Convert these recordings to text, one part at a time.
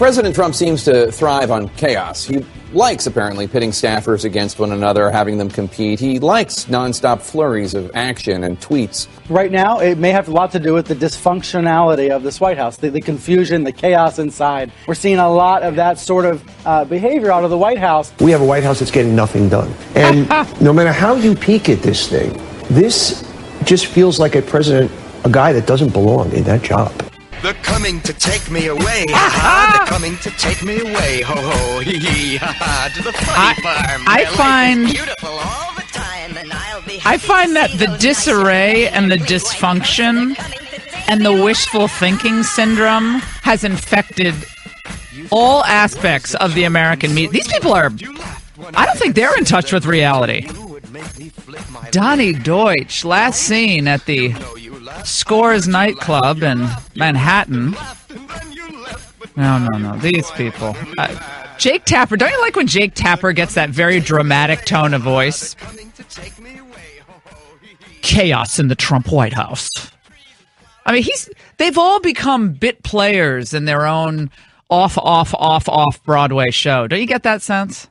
President Trump seems to thrive on chaos. He likes, apparently, pitting staffers against one another, having them compete. He likes nonstop flurries of action and tweets. Right now, it may have a lot to do with the dysfunctionality of this White House, the confusion, the chaos inside. We're seeing a lot of that sort of behavior out of the White House. We have a White House that's getting nothing done. And no matter how you peek at this thing, this just feels like a guy that doesn't belong in that job. They're coming to take me away, ha-ha. They're coming to take me away, ho-ho, hee-hee, ha-ha, to the funny farm. I find that the disarray and the dysfunction and the wishful thinking syndrome has infected all aspects of the American media. These people I don't think they're in touch with reality. Donnie Deutsch, last seen at the Scores nightclub in Manhattan. No. These people. Jake Tapper. Don't you like when Jake Tapper gets that very dramatic tone of voice? Chaos in the Trump White House. I mean, they've all become bit players in their own off Broadway show. Don't you get that sense?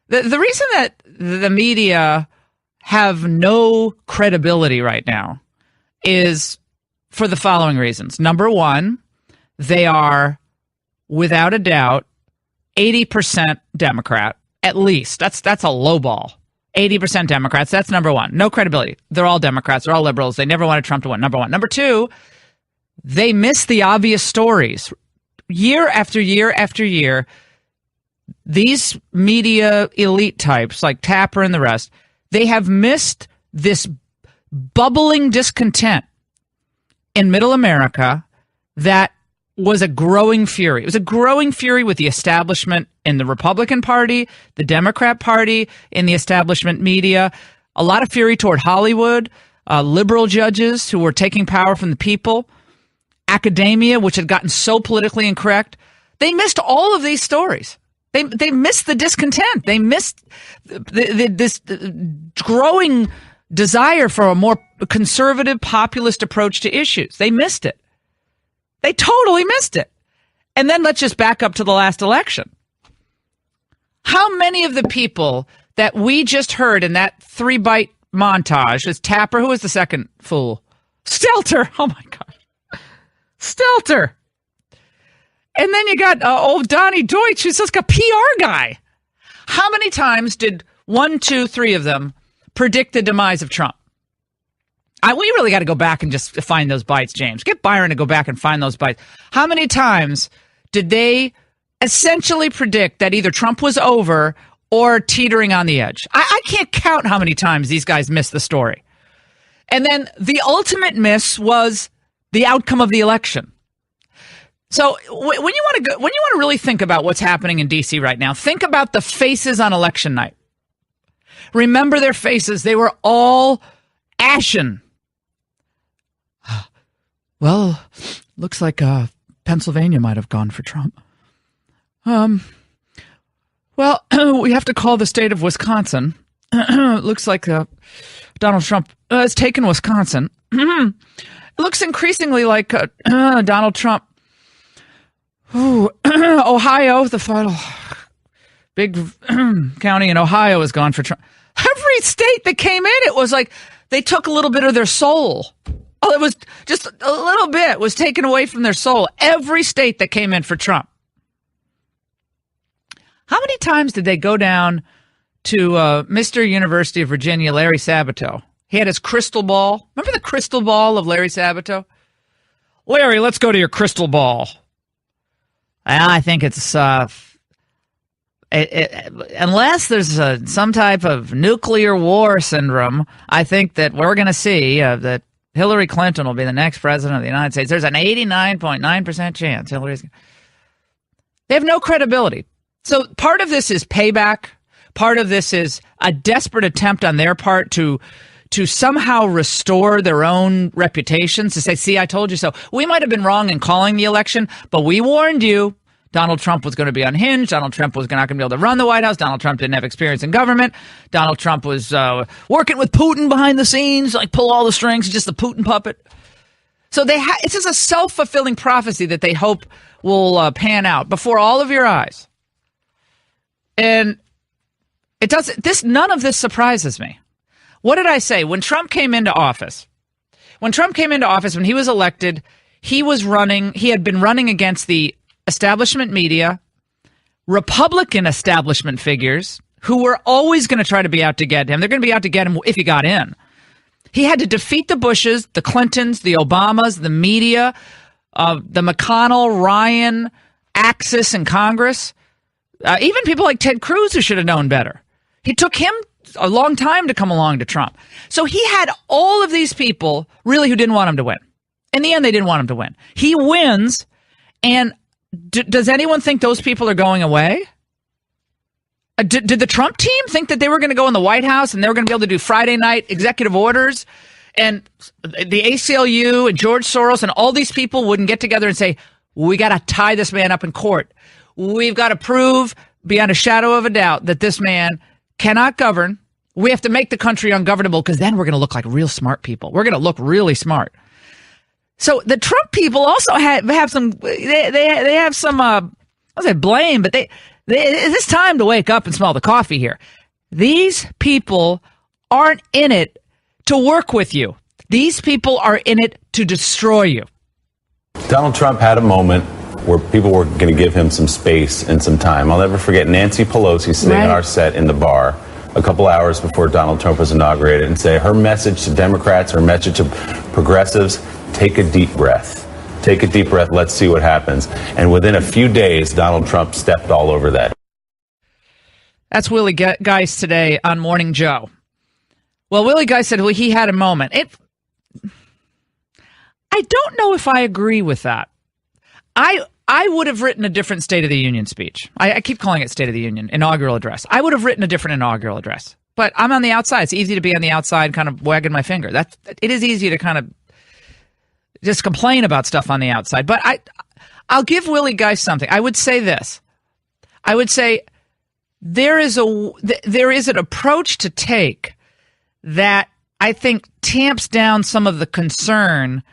The reason that the media have no credibility right now is for the following reasons. Number one, they are, without a doubt, 80% Democrat, at least. That's a low ball. 80% Democrats, that's number one. No credibility. They're all Democrats. They're all liberals. They never wanted Trump to win, number one. Number two, they miss the obvious stories. Year after year after year, these media elite types like Tapper and the rest, they have missed this bubbling discontent in middle America that was a growing fury. It was a growing fury with the establishment in the Republican Party, the Democrat Party, in the establishment media, a lot of fury toward Hollywood, liberal judges who were taking power from the people, academia, which had gotten so politically incorrect. They missed all of these stories. They missed the discontent. They missed this growing desire for a more conservative, populist approach to issues. They missed it. They totally missed it. And then let's just back up to the last election. How many of the people that we just heard in that 3-bite montage was Tapper? Who was the second fool? Stelter. Oh, my God. Stelter. And then you got old Donnie Deutsch, who's just a PR guy. How many times did 1, 2, 3 of them predict the demise of Trump? We really got to go back and just find those bites, James. Get Byron to go back and find those bites. How many times did they essentially predict that either Trump was over or teetering on the edge? I can't count how many times these guys missed the story. And then the ultimate miss was the outcome of the election. So when you want to really think about what's happening in D.C. right now, think about the faces on election night. Remember their faces. They were all ashen. Well, looks like Pennsylvania might have gone for Trump. Well, we have to call the state of Wisconsin. Looks like Donald Trump has taken Wisconsin. It looks increasingly like Donald Trump. Ooh, Ohio, the final big county in Ohio is gone for Trump. Every state that came in, it was like they took a little bit of their soul. Oh, it was just a little bit was taken away from their soul. Every state that came in for Trump. How many times did they go down to Mr. University of Virginia, Larry Sabato? He had his crystal ball. Remember the crystal ball of Larry Sabato? Larry, let's go to your crystal ball. Well, I think it's unless there's some type of nuclear war syndrome, I think that we're going to see that Hillary Clinton will be the next president of the United States. There's an 89.9% chance Hillary's. They have no credibility. So part of this is payback. Part of this is a desperate attempt on their part to somehow restore their own reputations, to say, see, I told you so. We might have been wrong in calling the election, but we warned you. Donald Trump was going to be unhinged. Donald Trump was not going to be able to run the White House. Donald Trump didn't have experience in government. Donald Trump was working with Putin behind the scenes, like pull all the strings, just the Putin puppet. So it's just a self-fulfilling prophecy that they hope will pan out before all of your eyes. And it does none of this surprises me. What did I say? When Trump came into office, when he was elected, he had been running against the establishment media, Republican establishment figures who were always going to try to be out to get him. They're going to be out to get him if he got in. He had to defeat the Bushes, the Clintons, the Obamas, the media, the McConnell, Ryan, Axis in Congress, even people like Ted Cruz who should have known better. He took him a long time to come along to Trump. So he had all of these people really who didn't want him to win. In the end, they didn't want him to win. He wins, and does anyone think those people are going away? Did the Trump team think that they were going to go in the White House and they were going to be able to do Friday night executive orders, and the ACLU and George Soros and all these people wouldn't get together and say, we got to tie this man up in court. We've got to prove beyond a shadow of a doubt that this man cannot govern. We have to make the country ungovernable because then we're going to look like real smart people. We're going to look really smart. So the Trump people also have some, they have some, I don't say blame, but it's time to wake up and smell the coffee here. These people aren't in it to work with you. These people are in it to destroy you. Donald Trump had a moment where people were going to give him some space and some time. I'll never forget Nancy Pelosi sitting on our set in the bar a couple hours before Donald Trump was inaugurated and say her message to Democrats, her message to progressives, take a deep breath. Take a deep breath. Let's see what happens. And within a few days, Donald Trump stepped all over that. That's Willie Geist today on Morning Joe. Well, Willie Geist said he had a moment. I don't know if I agree with that. I would have written a different State of the Union speech. I keep calling it State of the Union, inaugural address. I would have written a different inaugural address. But I'm on the outside. It's easy to be on the outside kind of wagging my finger. It is easy to kind of just complain about stuff on the outside. But I'll give Willie Geist something. I would say this. I would say there is an approach to take that I think tamps down some of the concern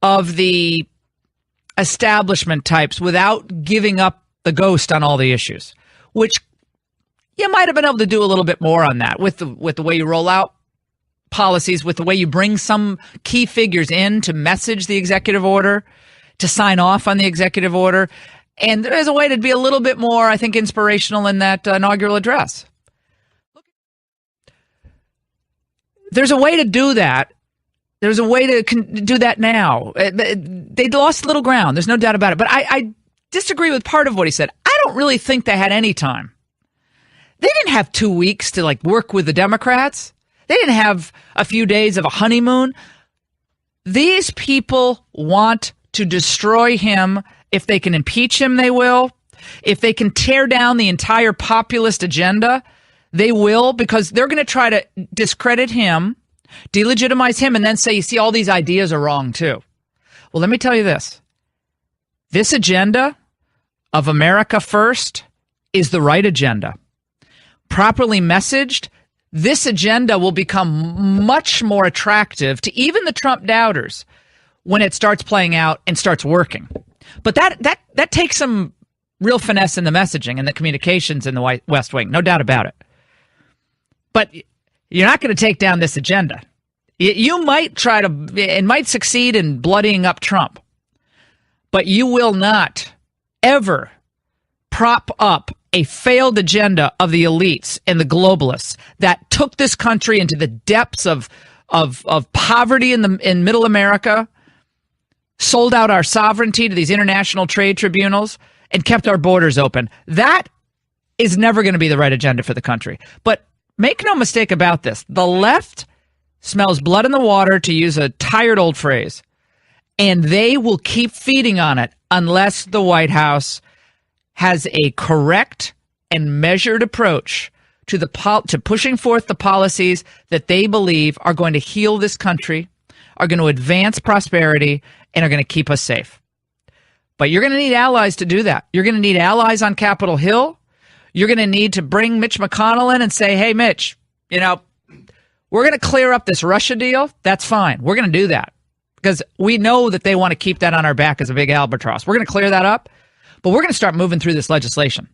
of the establishment types without giving up the ghost on all the issues, which you might have been able to do a little bit more on that with the way you roll out policies, with the way you bring some key figures in to message the executive order, to sign off on the executive order. And there's a way to be a little bit more, I think, inspirational in that inaugural address. There's a way to do that. There's a way to do that now. They lost little ground. There's no doubt about it. But I disagree with part of what he said. I don't really think they had any time. They didn't have 2 weeks to work with the Democrats. They didn't have a few days of a honeymoon. These people want to destroy him. If they can impeach him, they will. If they can tear down the entire populist agenda, they will, because they're going to try to discredit him, delegitimize him, and then say, you see, all these ideas are wrong too. Well, let me tell you this. This agenda of America First is the right agenda. Properly messaged, this agenda will become much more attractive to even the Trump doubters when it starts playing out and starts working. But that takes some real finesse in the messaging and the communications in the West Wing, no doubt about it. But you're not going to take down this agenda. You might try to, it might succeed in bloodying up Trump, but you will not ever prop up a failed agenda of the elites and the globalists that took this country into the depths of poverty in middle America, sold out our sovereignty to these international trade tribunals, and kept our borders open. That is never going to be the right agenda for the country. But make no mistake about this. The left smells blood in the water, to use a tired old phrase, and they will keep feeding on it unless the White House has a correct and measured approach to pushing forth the policies that they believe are going to heal this country, are going to advance prosperity, and are going to keep us safe. But you're going to need allies to do that. You're going to need allies on Capitol Hill. You're going to need to bring Mitch McConnell in and say, hey, Mitch, we're going to clear up this Russia deal. That's fine. We're going to do that because we know that they want to keep that on our back as a big albatross. We're going to clear that up, but we're going to start moving through this legislation.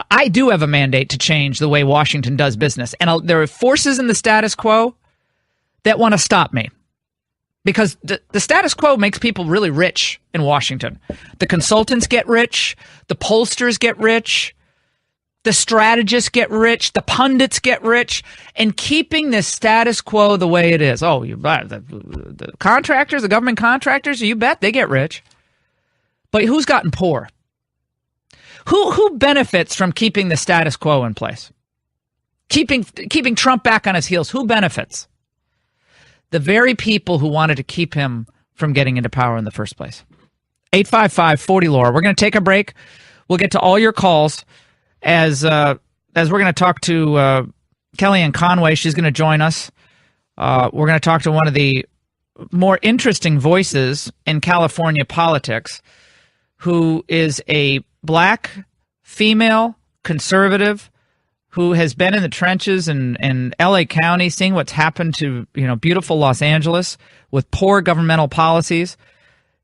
I do have a mandate to change the way Washington does business, and there are forces in the status quo that want to stop me. Because the status quo makes people really rich in Washington. The consultants get rich. The pollsters get rich. The strategists get rich. The pundits get rich. And keeping the status quo the way it is. Oh, you bet. The contractors, the government contractors, you bet they get rich. But who's gotten poor? Who benefits from keeping the status quo in place? Keeping Trump back on his heels. Who benefits? The very people who wanted to keep him from getting into power in the first place. 855-40-LAURA. We're going to take a break. We'll get to all your calls as we're going to talk to Kellyanne Conway. She's going to join us. We're going to talk to one of the more interesting voices in California politics, who is a black female conservative who has been in the trenches in L.A. County, seeing what's happened to beautiful Los Angeles with poor governmental policies.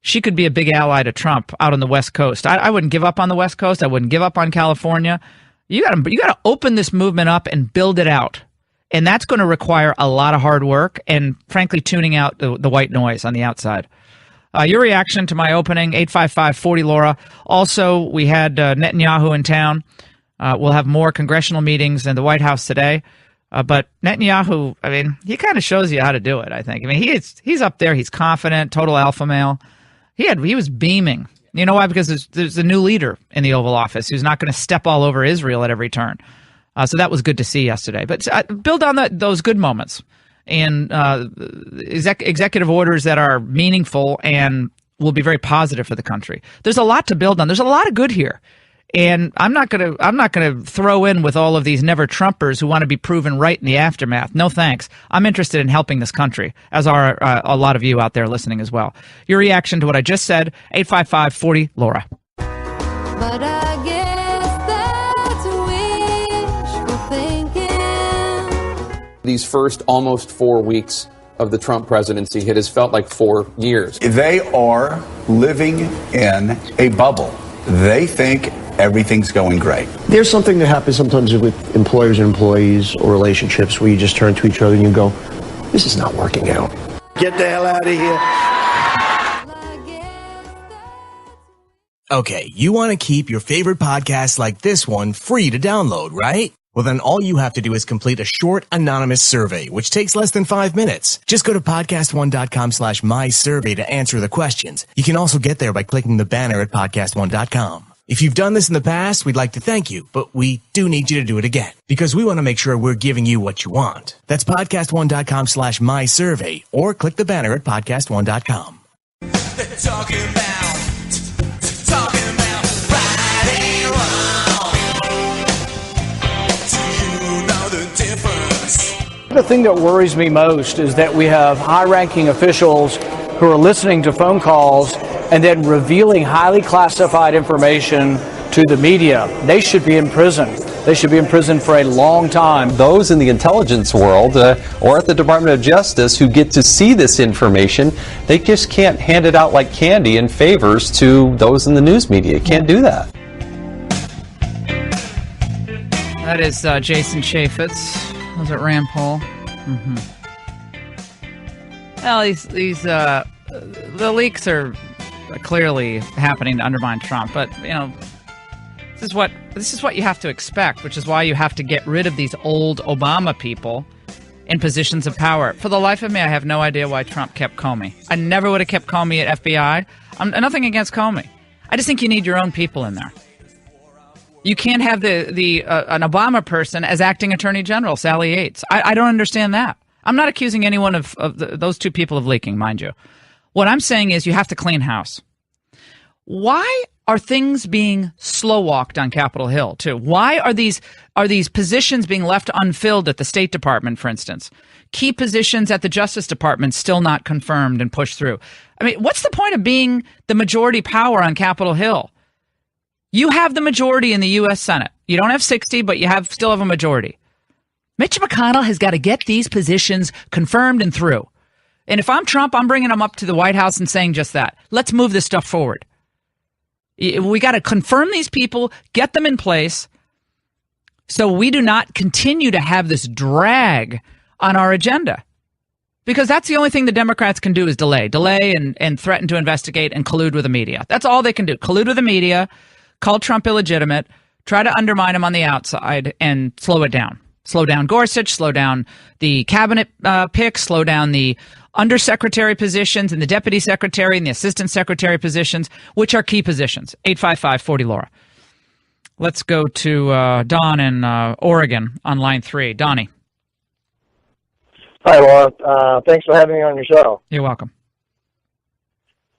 She could be a big ally to Trump out on the West Coast. I wouldn't give up on the West Coast. I wouldn't give up on California. You got to open this movement up and build it out, and that's going to require a lot of hard work and, frankly, tuning out the white noise on the outside. Your reaction to my opening, 855-40-LAURA. Also, we had Netanyahu in town. We'll have more congressional meetings in the White House today. But Netanyahu, I mean, he kind of shows you how to do it, I think. I mean, he's up there. He's confident, total alpha male. He was beaming. You know why? Because there's a new leader in the Oval Office who's not going to step all over Israel at every turn. So that was good to see yesterday. But build on those good moments and executive orders that are meaningful and will be very positive for the country. There's a lot to build on. There's a lot of good here. And I'm not gonna throw in with all of these never Trumpers who want to be proven right in the aftermath. No thanks. I'm interested in helping this country, as are a lot of you out there listening as well. Your reaction to what I just said, 855-40-LAURA. But I guess that's wishful thinking. These first almost 4 weeks of the Trump presidency, it has felt like 4 years. They are living in a bubble. They think everything's going great. There's something that happens sometimes with employers and employees or relationships where you just turn to each other and you go, this is not working out. Get the hell out of here. Okay, you want to keep your favorite podcasts like this one free to download, right? Well, then all you have to do is complete a short, anonymous survey, which takes less than 5 minutes. Just go to podcastone.com/mysurvey to answer the questions. You can also get there by clicking the banner at podcastone.com. If you've done this in the past, we'd like to thank you, but we do need you to do it again because we want to make sure we're giving you what you want. That's podcastone.com/mysurvey or click the banner at podcastone.com. They're talking about right and wrong. Do you know the difference? The thing that worries me most is that we have high-ranking officials who are listening to phone calls and then revealing highly classified information to the media. They should be in prison. They should be in prison for a long time. Those in the intelligence world or at the Department of Justice who get to see this information, they just can't hand it out like candy in favors to those in the news media. Can't do that. That is Jason Chaffetz. Was it Rand Paul? Mm-hmm. Well, the leaks are clearly happening to undermine Trump, but this is what you have to expect, which is why you have to get rid of these old Obama people in positions of power. For the life of me, I have no idea why Trump kept Comey. I never would have kept Comey at FBI. I'm nothing against Comey. I just think you need your own people in there. You can't have an Obama person as acting attorney general, Sally Yates. I don't understand that. I'm not accusing anyone of those two people of leaking, mind you. What I'm saying is you have to clean house. Why are things being slow-walked on Capitol Hill, too? Why are these positions being left unfilled at the State Department, for instance? Key positions at the Justice Department still not confirmed and pushed through. I mean, what's the point of being the majority power on Capitol Hill? You have the majority in the U.S. Senate. You don't have 60, but you still have a majority. Mitch McConnell has got to get these positions confirmed and through. And if I'm Trump, I'm bringing them up to the White House and saying just that. Let's move this stuff forward. We got to confirm these people, get them in place, so we do not continue to have this drag on our agenda. Because that's the only thing the Democrats can do is delay and threaten to investigate and collude with the media. That's all they can do. Collude with the media, call Trump illegitimate, try to undermine him on the outside, and slow it down. Slow down Gorsuch, slow down the cabinet picks, slow down the undersecretary positions and the deputy secretary and the assistant secretary positions, which are key positions. 855-40-LAURA. Let's go to Don in Oregon on line 3. Donnie. Hi, Laura. Thanks for having me on your show. You're welcome.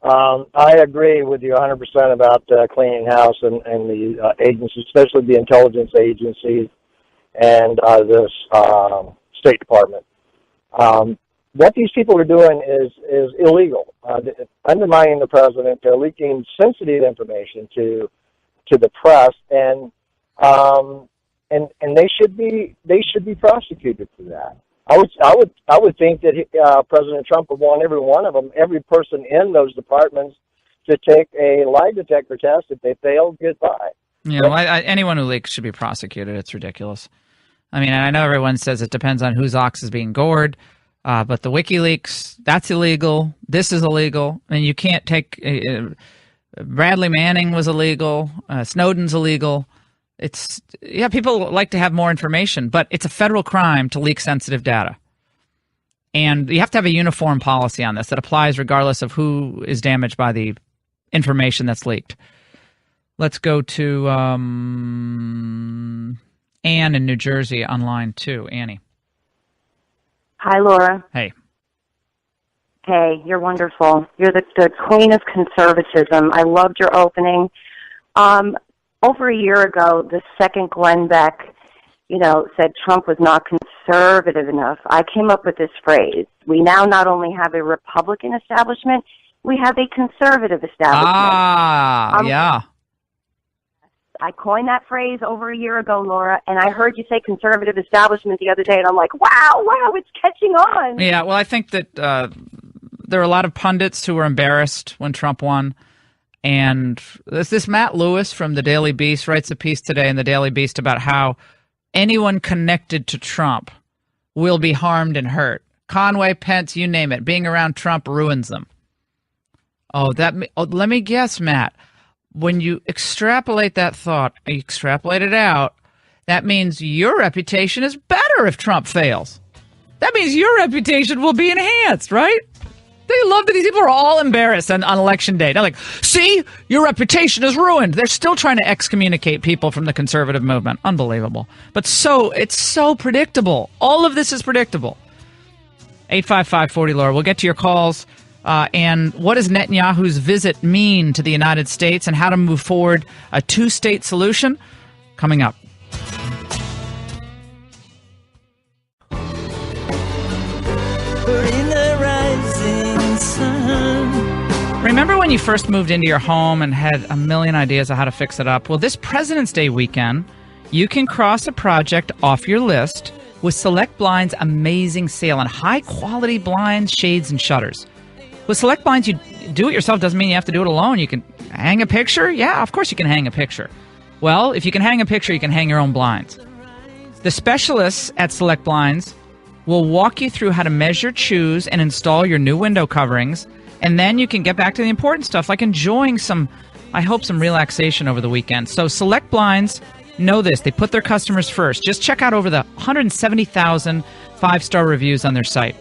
I agree with you 100% about cleaning house and the agencies, especially the intelligence agencies and the State Department. What these people are doing is illegal. Undermining the president, they're leaking sensitive information to the press, and they should be prosecuted for that. I would think that President Trump would want every one of them, every person in those departments, to take a lie detector test. If they fail, goodbye. Yeah, well, anyone who leaks should be prosecuted. It's ridiculous. I mean, I know everyone says it depends on whose ox is being gored, but the WikiLeaks, that's illegal. This is illegal. And you can't take Bradley Manning was illegal. Snowden's illegal. People like to have more information, but it's a federal crime to leak sensitive data. And you have to have a uniform policy on this that applies regardless of who is damaged by the information that's leaked. Let's go to Anne in New Jersey on line 2. Annie. Hi, Laura. Hey. Hey, you're wonderful. You're the queen of conservatism. I loved your opening. Over a year ago, the second Glenn Beck, said Trump was not conservative enough. I came up with this phrase. We now not only have a Republican establishment, we have a conservative establishment. Yeah. I coined that phrase over a year ago, Laura, and I heard you say conservative establishment the other day, and I'm like, wow, it's catching on. Yeah, well, I think that there are a lot of pundits who were embarrassed when Trump won. And this Matt Lewis from the Daily Beast writes a piece today in the Daily Beast about how anyone connected to Trump will be harmed and hurt. Conway, Pence, you name it. Being around Trump ruins them. Let me guess, Matt. When you extrapolate that thought, you extrapolate it out, that means your reputation is better if Trump fails. That means your reputation will be enhanced, right? They love that these people are all embarrassed on election day. They're like, see, your reputation is ruined. They're still trying to excommunicate people from the conservative movement. Unbelievable. But it's so predictable. All of this is predictable. 855-40-LAURA. We'll get to your calls. And what does Netanyahu's visit mean to the United States and how to move forward a two-state solution? Coming up. Remember when you first moved into your home and had a million ideas of how to fix it up? Well, this President's Day weekend, you can cross a project off your list with Select Blind's amazing sale on high-quality blinds, shades, and shutters. With Select Blinds, you do it yourself. Doesn't mean you have to do it alone. You can hang a picture. Yeah, of course you can hang a picture. Well, if you can hang a picture, you can hang your own blinds. The specialists at Select Blinds will walk you through how to measure, choose, and install your new window coverings, and then you can get back to the important stuff, like enjoying some relaxation over the weekend. So Select Blinds know this. They put their customers first. Just check out over the 170,000 5-star reviews on their site.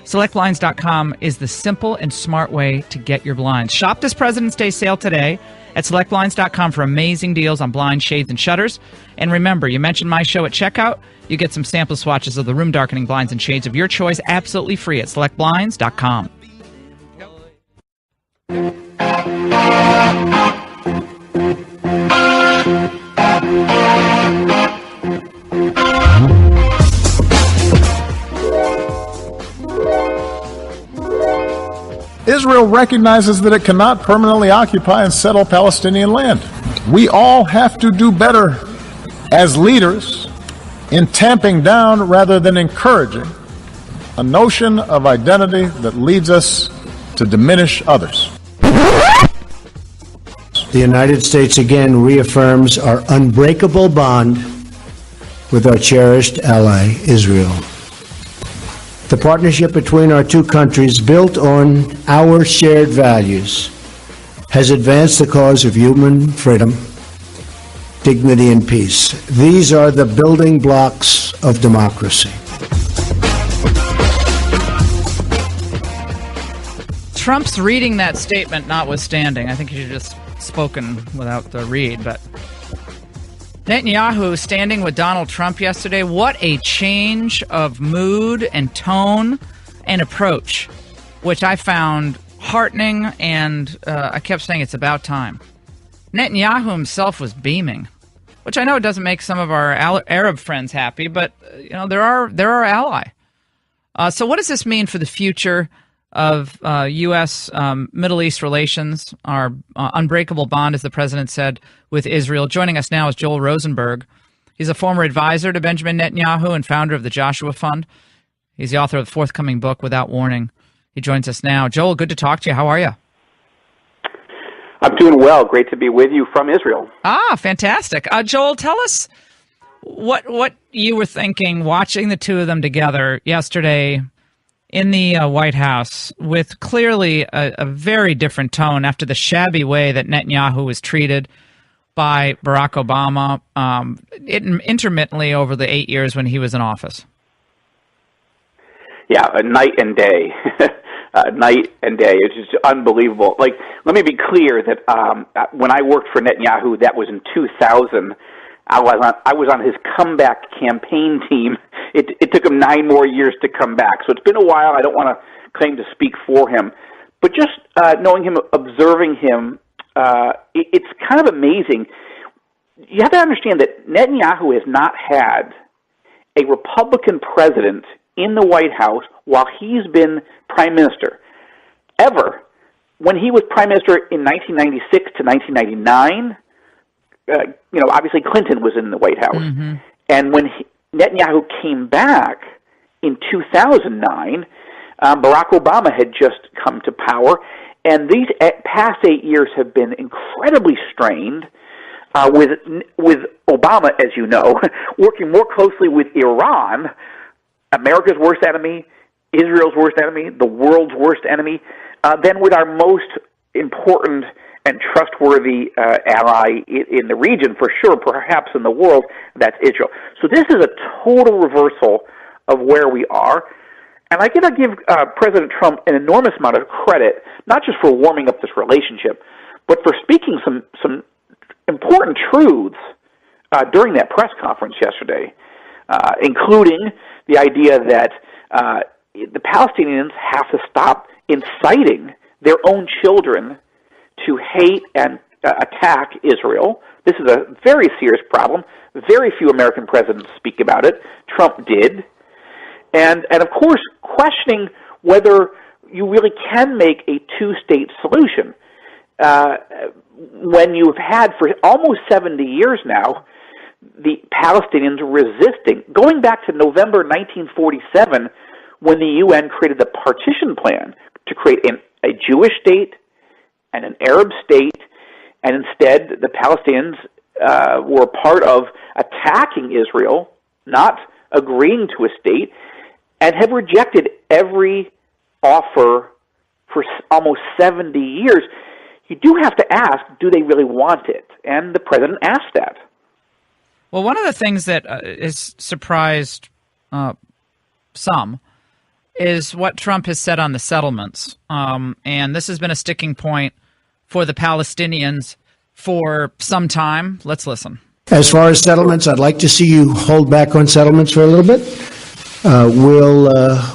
SelectBlinds.com is the simple and smart way to get your blinds. Shop this President's Day sale today at SelectBlinds.com for amazing deals on blinds, shades, and shutters. And remember, you mentioned my show at checkout, you get some sample swatches of the room darkening blinds and shades of your choice absolutely free at SelectBlinds.com. Israel recognizes that it cannot permanently occupy and settle Palestinian land. We all have to do better as leaders in tamping down rather than encouraging a notion of identity that leads us to diminish others. The United States again reaffirms our unbreakable bond with our cherished ally, Israel. The partnership between our two countries, built on our shared values, has advanced the cause of human freedom, dignity, and peace. These are the building blocks of democracy. Trump's reading that statement notwithstanding, I think he should just spoken without the read, but Netanyahu standing with Donald Trump yesterday, what a change of mood and tone and approach, which I found heartening, and I kept saying it's about time. Netanyahu himself was beaming, which I know doesn't make some of our Arab friends happy, but they're our ally. So what does this mean for the future of U.S. Middle East relations, our unbreakable bond, as the president said, with Israel? Joining us now is Joel Rosenberg. He's a former advisor to Benjamin Netanyahu and founder of the Joshua Fund. He's the author of the forthcoming book, Without Warning. He joins us now. Joel, good to talk to you. How are you? I'm doing well. Great to be with you from Israel. Fantastic. Joel, tell us what you were thinking watching the two of them together yesterday in the White House, with clearly a very different tone after the shabby way that Netanyahu was treated by Barack Obama intermittently over the 8 years when he was in office. Yeah, a night and day. Night and day. It's just unbelievable. Like, let me be clear that when I worked for Netanyahu, that was in 2000. I was on his comeback campaign team. It took him 9 more years to come back. So it's been a while. I don't want to claim to speak for him. But just knowing him, observing him, it's kind of amazing. You have to understand that Netanyahu has not had a Republican president in the White House while he's been prime minister, ever. When he was prime minister in 1996 to 1999, obviously Clinton was in the White House. Mm-hmm. And when Netanyahu came back in 2009, Barack Obama had just come to power, and these past 8 years have been incredibly strained, with Obama, as you know, working more closely with Iran, America's worst enemy, Israel's worst enemy, the world's worst enemy, than with our most important and trustworthy ally in the region, for sure, perhaps in the world, that's Israel. So this is a total reversal of where we are. And I gotta give President Trump an enormous amount of credit, not just for warming up this relationship, but for speaking some important truths during that press conference yesterday, including the idea that the Palestinians have to stop inciting their own children to hate and attack Israel. This is a very serious problem. Very few American presidents speak about it. Trump did. And of course, questioning whether you really can make a two-state solution when you've had for almost 70 years now the Palestinians resisting, going back to November 1947 when the UN created the partition plan to create a Jewish state and an Arab state, and instead the Palestinians were part of attacking Israel, not agreeing to a state, and have rejected every offer for almost 70 years. You do have to ask, do they really want it? And the president asked that. Well, one of the things that has surprised some is what Trump has said on the settlements. And this has been a sticking point for the Palestinians for some time. Let's listen. As far as settlements, I'd like to see you hold back on settlements for a little bit. We'll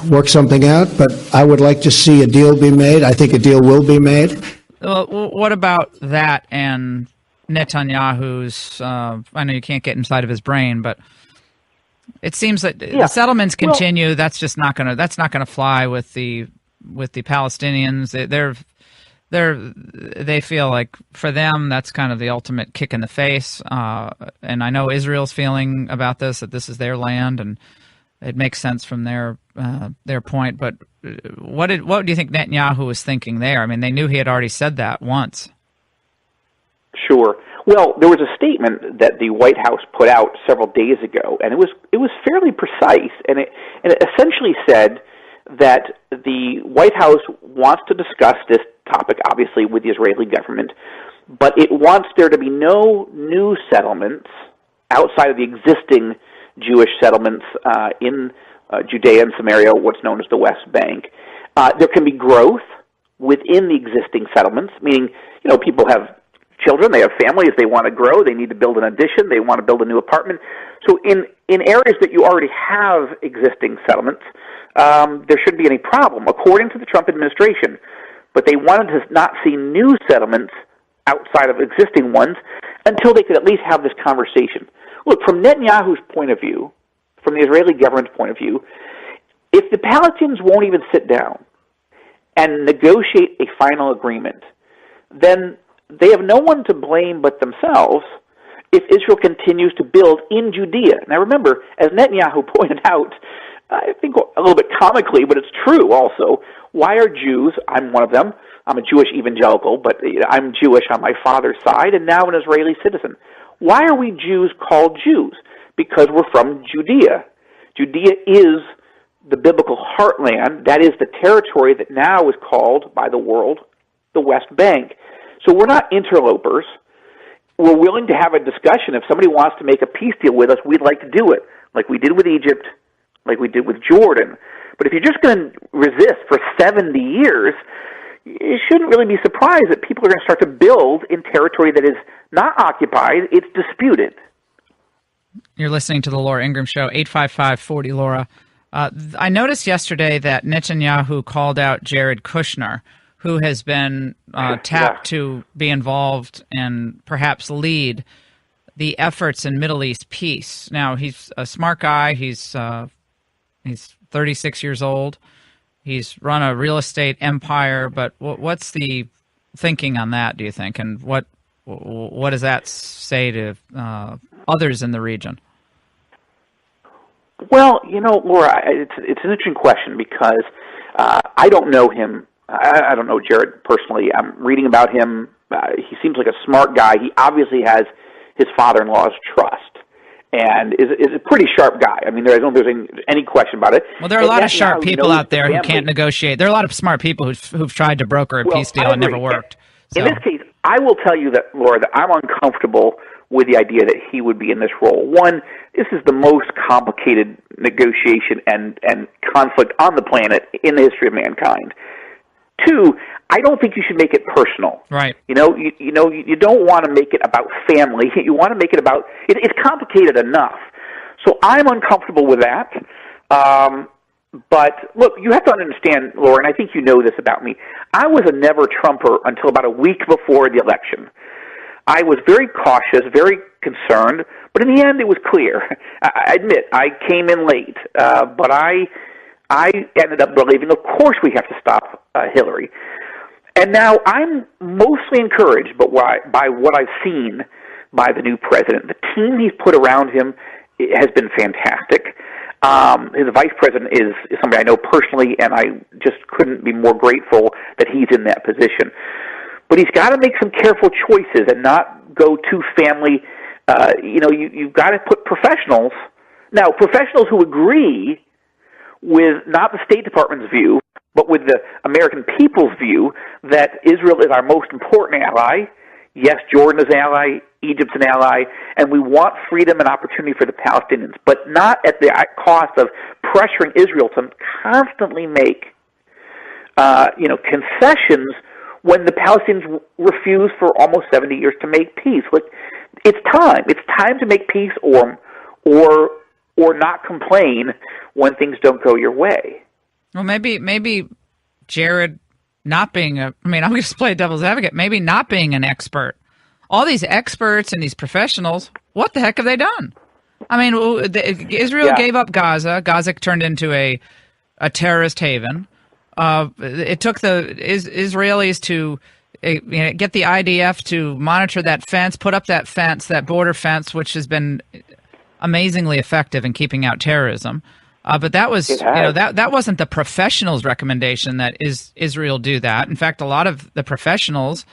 work something out, but I would like to see a deal be made. I think a deal will be made. What about that and Netanyahu's, I know you can't get inside of his brain, but it seems that the settlements continue. Well, that's just not gonna fly with the Palestinians. They feel like for them that's kind of the ultimate kick in the face. And I know Israel's feeling about this, that this is their land, and it makes sense from their point. But what do you think Netanyahu was thinking there? I mean, they knew he had already said that once. Sure. Well, there was a statement that the White House put out several days ago, and it was fairly precise, and it essentially said that the White House wants to discuss this topic, obviously, with the Israeli government, but it wants there to be no new settlements outside of the existing Jewish settlements in Judea and Samaria, what's known as the West Bank. There can be growth within the existing settlements, meaning, people have children, they have families, they want to grow, they need to build an addition, they want to build a new apartment. So in areas that you already have existing settlements, there shouldn't be any problem, according to the Trump administration. But they wanted to not see new settlements outside of existing ones until they could at least have this conversation. Look, from Netanyahu's point of view, from the Israeli government's point of view, if the Palestinians won't even sit down and negotiate a final agreement, then they have no one to blame but themselves if Israel continues to build in Judea. Now remember, as Netanyahu pointed out, I think a little bit comically, but it's true also, why are Jews, I'm one of them, I'm a Jewish evangelical, but I'm Jewish on my father's side and now an Israeli citizen. Why are we Jews called Jews? Because we're from Judea. Judea is the biblical heartland. That is the territory that now is called by the world the West Bank. So we're not interlopers. We're willing to have a discussion. If somebody wants to make a peace deal with us, we'd like to do it, like we did with Egypt, like we did with Jordan. But if you're just going to resist for 70 years, you shouldn't really be surprised that people are going to start to build in territory that is not occupied, it's disputed. You're listening to the Laura Ingraham Show, 855-40-LAURA. I noticed yesterday that Netanyahu called out Jared Kushner, who has been tapped to be involved and perhaps lead the efforts in Middle East peace. Now, he's a smart guy. He's 36 years old. He's run a real estate empire. But what's the thinking on that, do you think? And what does that say to others in the region? Well, Laura, it's an interesting question because I don't know him. I don't know Jared personally. I'm reading about him. He seems like a smart guy. He obviously has his father-in-law's trust and is a pretty sharp guy. I mean, I don't think there's any question about it. Well, there are a lot of sharp people out there who can't negotiate. There are a lot of smart people who've tried to broker a peace deal and never worked. In this case, I will tell you that, Laura, that I'm uncomfortable with the idea that he would be in this role. One, this is the most complicated negotiation and conflict on the planet in the history of mankind. Two, I don't think you should make it personal. Right. You don't want to make it about family. You want to make it about it's complicated enough. So I'm uncomfortable with that. But look, you have to understand, Laura, and I think you know this about me. I was a never Trumper until about a week before the election. I was very cautious, very concerned, but in the end it was clear. I admit, I came in late, but I ended up believing, of course we have to stop Hillary. And now I'm mostly encouraged by what I've seen by the new president. The team he's put around him has been fantastic. His vice president is somebody I know personally, and I just couldn't be more grateful that he's in that position. But he's got to make some careful choices and not go too family. You've got to put professionals. Now, professionals who agree with not the State Department's view, but with the American people's view that Israel is our most important ally. Yes, Jordan is an ally, Egypt's an ally, and we want freedom and opportunity for the Palestinians, but not at the cost of pressuring Israel to constantly make concessions when the Palestinians refuse for almost 70 years to make peace. Look, it's time. It's time to make peace or not complain when things don't go your way. Well, maybe Jared not being I'm going to just play devil's advocate, maybe not being an expert. All these experts and these professionals, what the heck have they done? I mean, Israel gave up Gaza. Gaza turned into a terrorist haven. It took the Israelis to get the IDF to monitor that fence, put up that fence, that border fence, which has been amazingly effective in keeping out terrorism. But that was, It has. that wasn't the professionals' recommendation that Israel do that. In fact, a lot of the professionals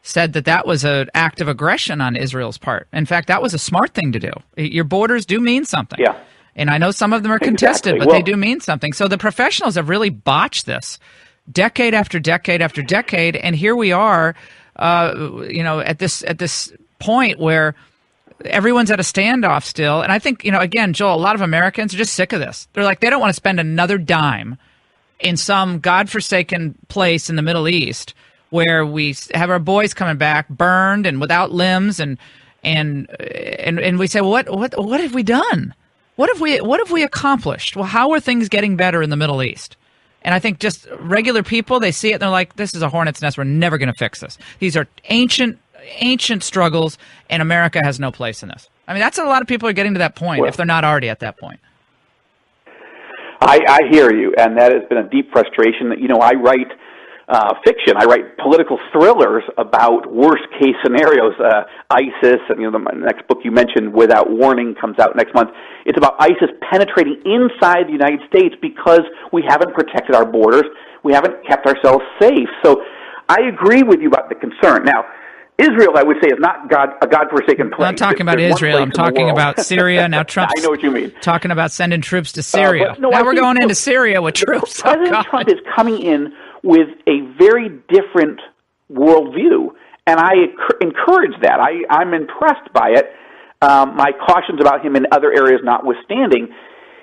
said that was an act of aggression on Israel's part. In fact, that was a smart thing to do. Your borders do mean something. Yeah. And I know some of them are contested, Exactly. but they do mean something. So the professionals have really botched this decade after decade after decade. And here we are, at this point where everyone's at a standoff still. And I think, again, Joel, a lot of Americans are just sick of this. They're like, they don't want to spend another dime in some godforsaken place in the Middle East where we have our boys coming back burned and without limbs, and we say, well, what have we done? What have we accomplished? Well, how are things getting better in the Middle East? And I think just regular people, they see it and they're like, this is a hornet's nest. We're never going to fix this. These are ancient struggles, and America has no place in this. I mean, that's a lot of people are getting to that point, if they're not already at that point. I hear you, and that has been a deep frustration. I write fiction. I write political thrillers about worst-case scenarios. ISIS, and the next book you mentioned, Without Warning, comes out next month. It's about ISIS penetrating inside the United States because we haven't protected our borders. We haven't kept ourselves safe. So I agree with you about the concern. Now, Israel, I would say, is not a godforsaken place. I'm not talking about There's one Israel. place I'm in the talking world. about Syria. Now Trump's I know what you mean. talking about sending troops to Syria. No, now I we're think, going into Syria with troops. President Trump is coming in with a very different worldview, and I encourage that. I'm impressed by it. My cautions about him in other areas notwithstanding,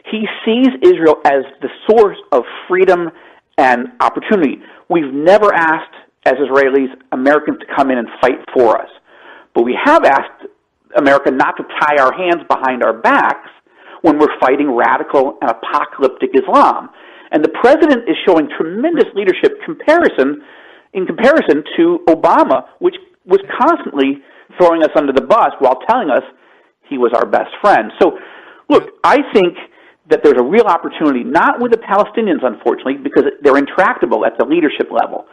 he sees Israel as the source of freedom and opportunity. We've never asked, as Israelis, Americans to come in and fight for us. But we have asked America not to tie our hands behind our backs when we're fighting radical and apocalyptic Islam. And the president is showing tremendous leadership in comparison to Obama, which was constantly throwing us under the bus while telling us he was our best friend. So, look, I think that there's a real opportunity, not with the Palestinians, unfortunately, because they're intractable at the leadership level.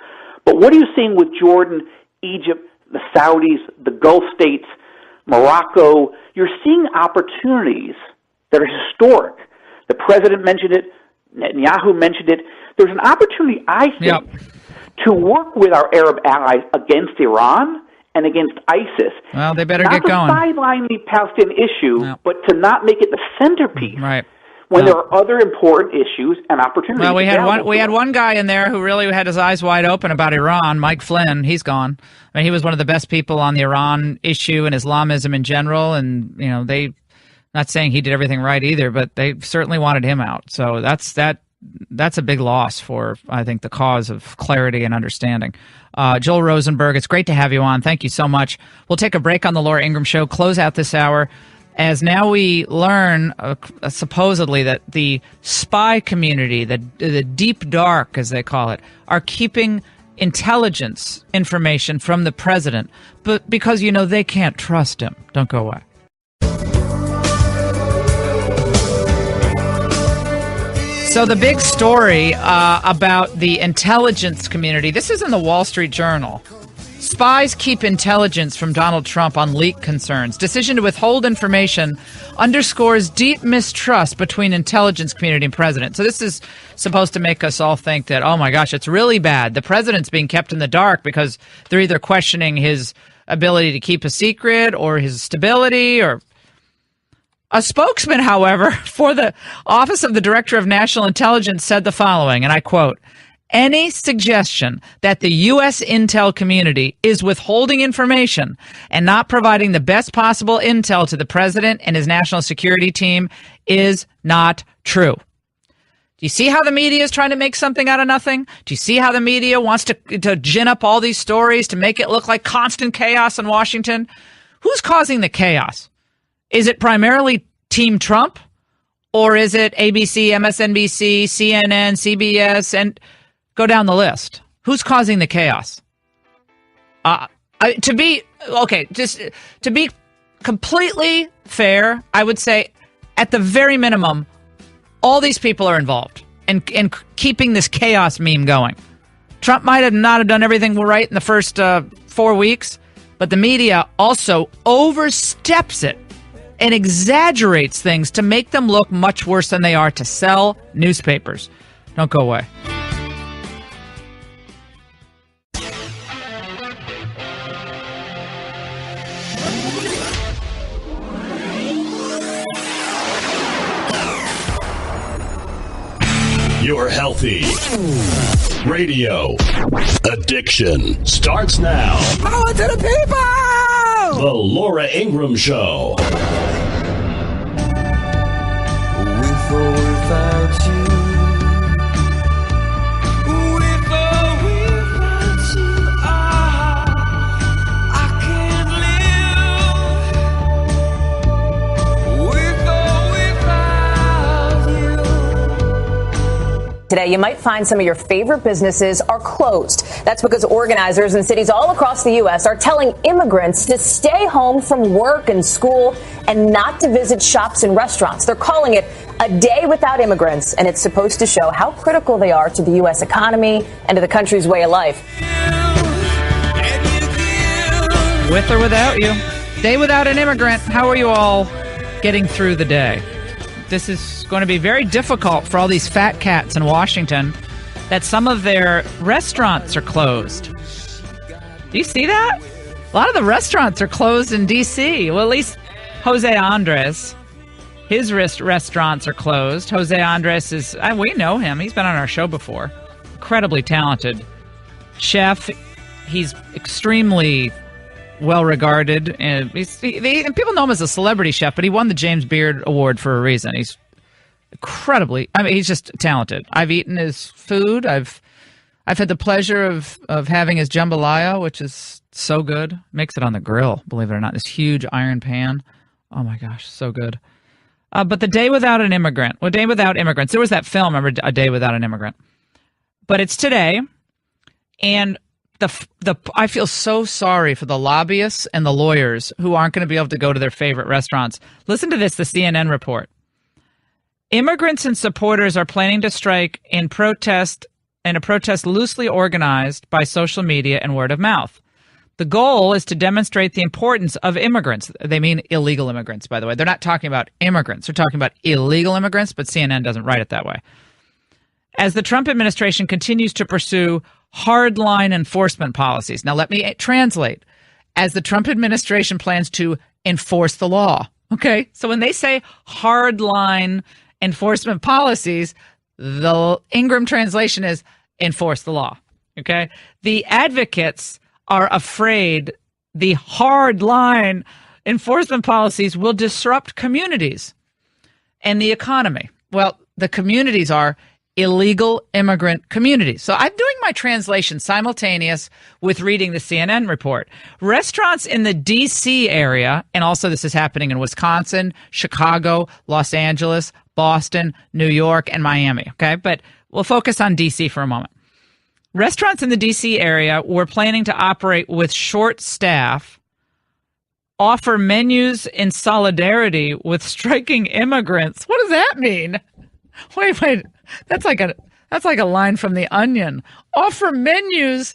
But what are you seeing with Jordan, Egypt, the Saudis, the Gulf states, Morocco? You're seeing opportunities that are historic. The president mentioned it. Netanyahu mentioned it. There's an opportunity, I think, to work with our Arab allies against Iran and against ISIS. Well, they better not get going. Not to sideline the Palestinian issue, but to not make it the centerpiece. Right. When there are other important issues and opportunities. Well, we had one guy in there who really had his eyes wide open about Iran, Mike Flynn. He's gone. I mean, he was one of the best people on the Iran issue and Islamism in general, and they, not saying he did everything right either, but they certainly wanted him out. So that's a big loss for, I think, the cause of clarity and understanding. Joel Rosenberg, it's great to have you on. Thank you so much. We'll take a break on the Laura Ingraham Show, close out this hour, as now we learn, supposedly, that the spy community, the deep dark, as they call it, are keeping intelligence information from the president, but because, they can't trust him. Don't go away. So the big story about the intelligence community, this is in the Wall Street Journal. Spies keep intelligence from Donald Trump on leak concerns. Decision to withhold information underscores deep mistrust between intelligence community and president. So this is supposed to make us all think that, oh my gosh, it's really bad. The president's being kept in the dark because they're either questioning his ability to keep a secret or his stability or... A spokesman, however, for the Office of the Director of National Intelligence said the following, and I quote, "Any suggestion that the U.S. intel community is withholding information and not providing the best possible intel to the president and his national security team is not true." Do you see how the media is trying to make something out of nothing? Do you see how the media wants to gin up all these stories to make it look like constant chaos in Washington? Who's causing the chaos? Is it primarily Team Trump, or is it ABC, MSNBC, CNN, CBS, and go down the list? Who's causing the chaos? To be completely fair, I would say, at the very minimum, all these people are involved in keeping this chaos meme going. Trump might not have done everything right in the first 4 weeks, but the media also oversteps it and exaggerates things to make them look much worse than they are to sell newspapers. Don't go away. Your healthy radio addiction starts now. Power to the people! The Laura Ingraham Show. With or without you. With or without you, I can't live. With or without you. Today, you might find some of your favorite businesses are closed. That's because organizers in cities all across the U.S. are telling immigrants to stay home from work and school and not to visit shops and restaurants. They're calling it a day without immigrants, and it's supposed to show how critical they are to the U.S. economy and to the country's way of life. With or without you. Day without an immigrant. How are you all getting through the day? This is going to be very difficult for all these fat cats in Washington that some of their restaurants are closed. Do you see that? A lot of the restaurants are closed in D.C. Well, at least Jose Andres, his restaurants are closed. Jose Andres is, we know him. He's been on our show before. Incredibly talented chef. He's extremely well-regarded. And people know him as a celebrity chef, but he won the James Beard Award for a reason. He's incredibly, he's just talented. I've eaten his food. I've had the pleasure of having his jambalaya, which is so good. Makes it on the grill, believe it or not. This huge iron pan. Oh my gosh, so good. But the day without an immigrant. Well, Day Without Immigrants. There was that film, remember, A Day Without an Immigrant. But it's today, and I feel so sorry for the lobbyists and the lawyers who aren't going to be able to go to their favorite restaurants. Listen to this, the CNN report. Immigrants and supporters are planning to strike in a protest loosely organized by social media and word of mouth. The goal is to demonstrate the importance of immigrants. They mean illegal immigrants, by the way. They're not talking about immigrants. They're talking about illegal immigrants, but CNN doesn't write it that way. As the Trump administration continues to pursue hardline enforcement policies. Now, let me translate. As the Trump administration plans to enforce the law. Okay? So when they say hardline enforcement policies, the Ingraham translation is enforce the law. Okay? The advocates are afraid the hardline enforcement policies will disrupt communities and the economy. Well, the communities are illegal immigrant communities. So I'm doing my translation simultaneous with reading the CNN report. Restaurants in the D.C. area, and also this is happening in Wisconsin, Chicago, Los Angeles, Boston, New York, and Miami. Okay, but we'll focus on D.C. for a moment. Restaurants in the D.C. area were planning to operate with short staff, offer menus in solidarity with striking immigrants. What does that mean? Wait. That's like a line from The Onion. Offer menus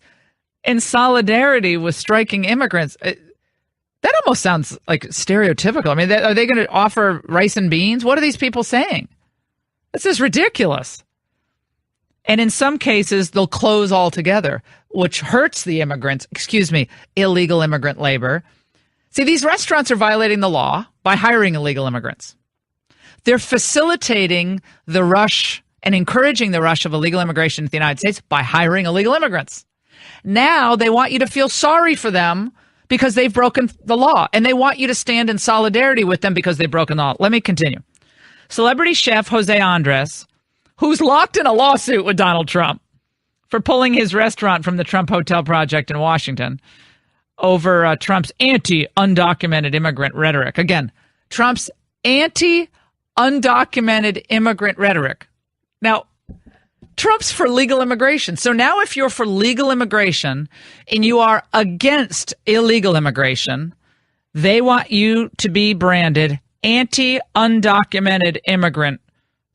in solidarity with striking immigrants. That almost sounds like stereotypical. I mean, are they going to offer rice and beans? What are these people saying? This is ridiculous. And in some cases, they'll close altogether, which hurts the immigrants, illegal immigrant labor. See, these restaurants are violating the law by hiring illegal immigrants. They're facilitating the rush and encouraging the rush of illegal immigration to the United States by hiring illegal immigrants. Now they want you to feel sorry for them because they've broken the law, and they want you to stand in solidarity with them because they've broken the law. Let me continue. Celebrity chef Jose Andres, who's locked in a lawsuit with Donald Trump for pulling his restaurant from the Trump Hotel project in Washington over Trump's anti-undocumented immigrant rhetoric. Again, Trump's anti-undocumented immigrant rhetoric. Now, Trump's for legal immigration. So now if you're for legal immigration and you are against illegal immigration, they want you to be branded anti-undocumented immigrant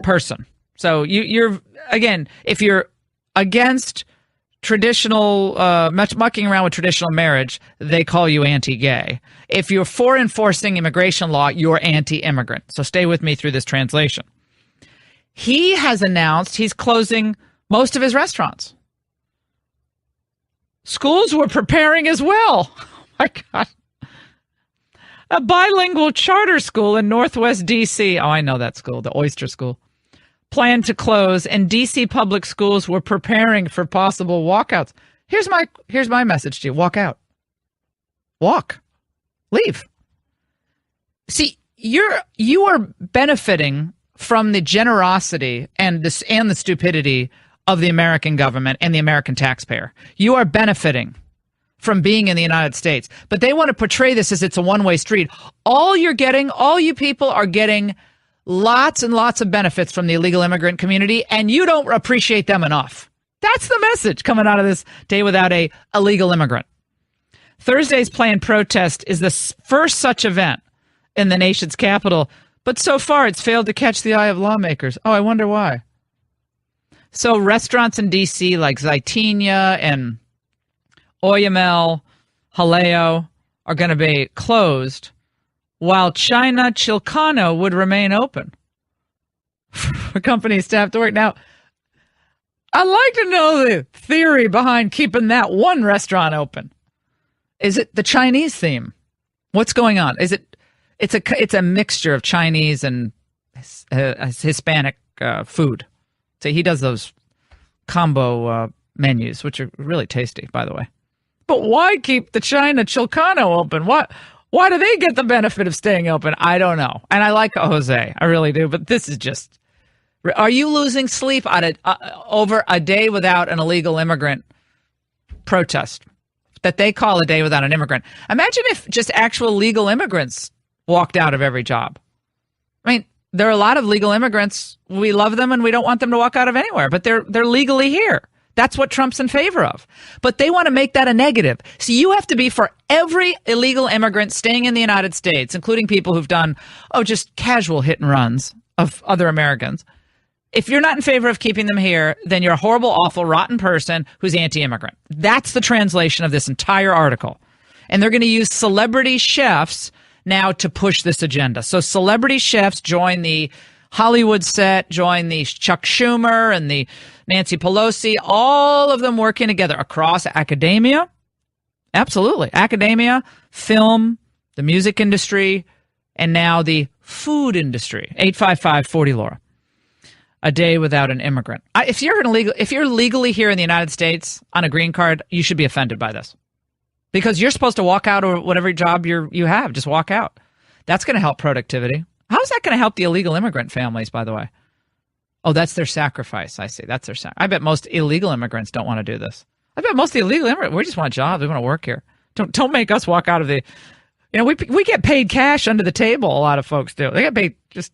person. So you're, again, if you're against traditional, mucking around with traditional marriage, they call you anti-gay. If you're for enforcing immigration law, you're anti-immigrant. So stay with me through this translation. He has announced he's closing most of his restaurants. Schools were preparing as well. Oh my God. A bilingual charter school in Northwest D.C. Oh, I know that school, the Oyster School. Planned to close, and D.C. public schools were preparing for possible walkouts. Here's my message to you. Walk out. Walk. Leave. See, you are benefiting from the generosity and the stupidity of the American government and the American taxpayer. You are benefiting from being in the United States. But they want to portray this as it's a one-way street. All you people are getting lots and lots of benefits from the illegal immigrant community, and you don't appreciate them enough. That's the message coming out of this day without a illegal immigrant. Thursday's planned protest is the first such event in the nation's capital, but so far it's failed to catch the eye of lawmakers. Oh, I wonder why. So restaurants in D.C. like Zaytinya and Oyamel, Haleo are going to be closed, while China Chilcano would remain open for company staff to work. Now, I'd like to know the theory behind keeping that one restaurant open. Is it the Chinese theme? What's going on? It's a mixture of Chinese and Hispanic food. So he does those combo menus, which are really tasty, by the way. But why keep the China Chilcano open? Why do they get the benefit of staying open? I don't know. And I like Jose. I really do. But this is just... Are you losing sleep on over a day without an illegal immigrant protest that they call a day without an immigrant? Imagine if just actual legal immigrants walked out of every job. I mean, there are a lot of legal immigrants. We love them and we don't want them to walk out of anywhere, but they're legally here. That's what Trump's in favor of. But they want to make that a negative. So you have to be for every illegal immigrant staying in the United States, including people who've done, just casual hit and runs of other Americans. If you're not in favor of keeping them here, then you're a horrible, awful, rotten person who's anti-immigrant. That's the translation of this entire article. And they're going to use celebrity chefs now to push this agenda. So celebrity chefs join the Hollywood set, join the Chuck Schumer and the Nancy Pelosi, all of them working together across academia. Absolutely. Academia, film, the music industry, and now the food industry. 855-40-LAURA. A day without an immigrant. If you're legally here in the United States on a green card, you should be offended by this. Because you're supposed to walk out of whatever job you have. Just walk out. That's going to help productivity. How is that going to help the illegal immigrant families, by the way? Oh, that's their sacrifice. I see. That's their sacrifice. I bet most illegal immigrants don't want to do this. I bet most of the illegal immigrants, we just want jobs. We want to work here. Don't make us walk out of the, we get paid cash under the table. A lot of folks do. They get paid just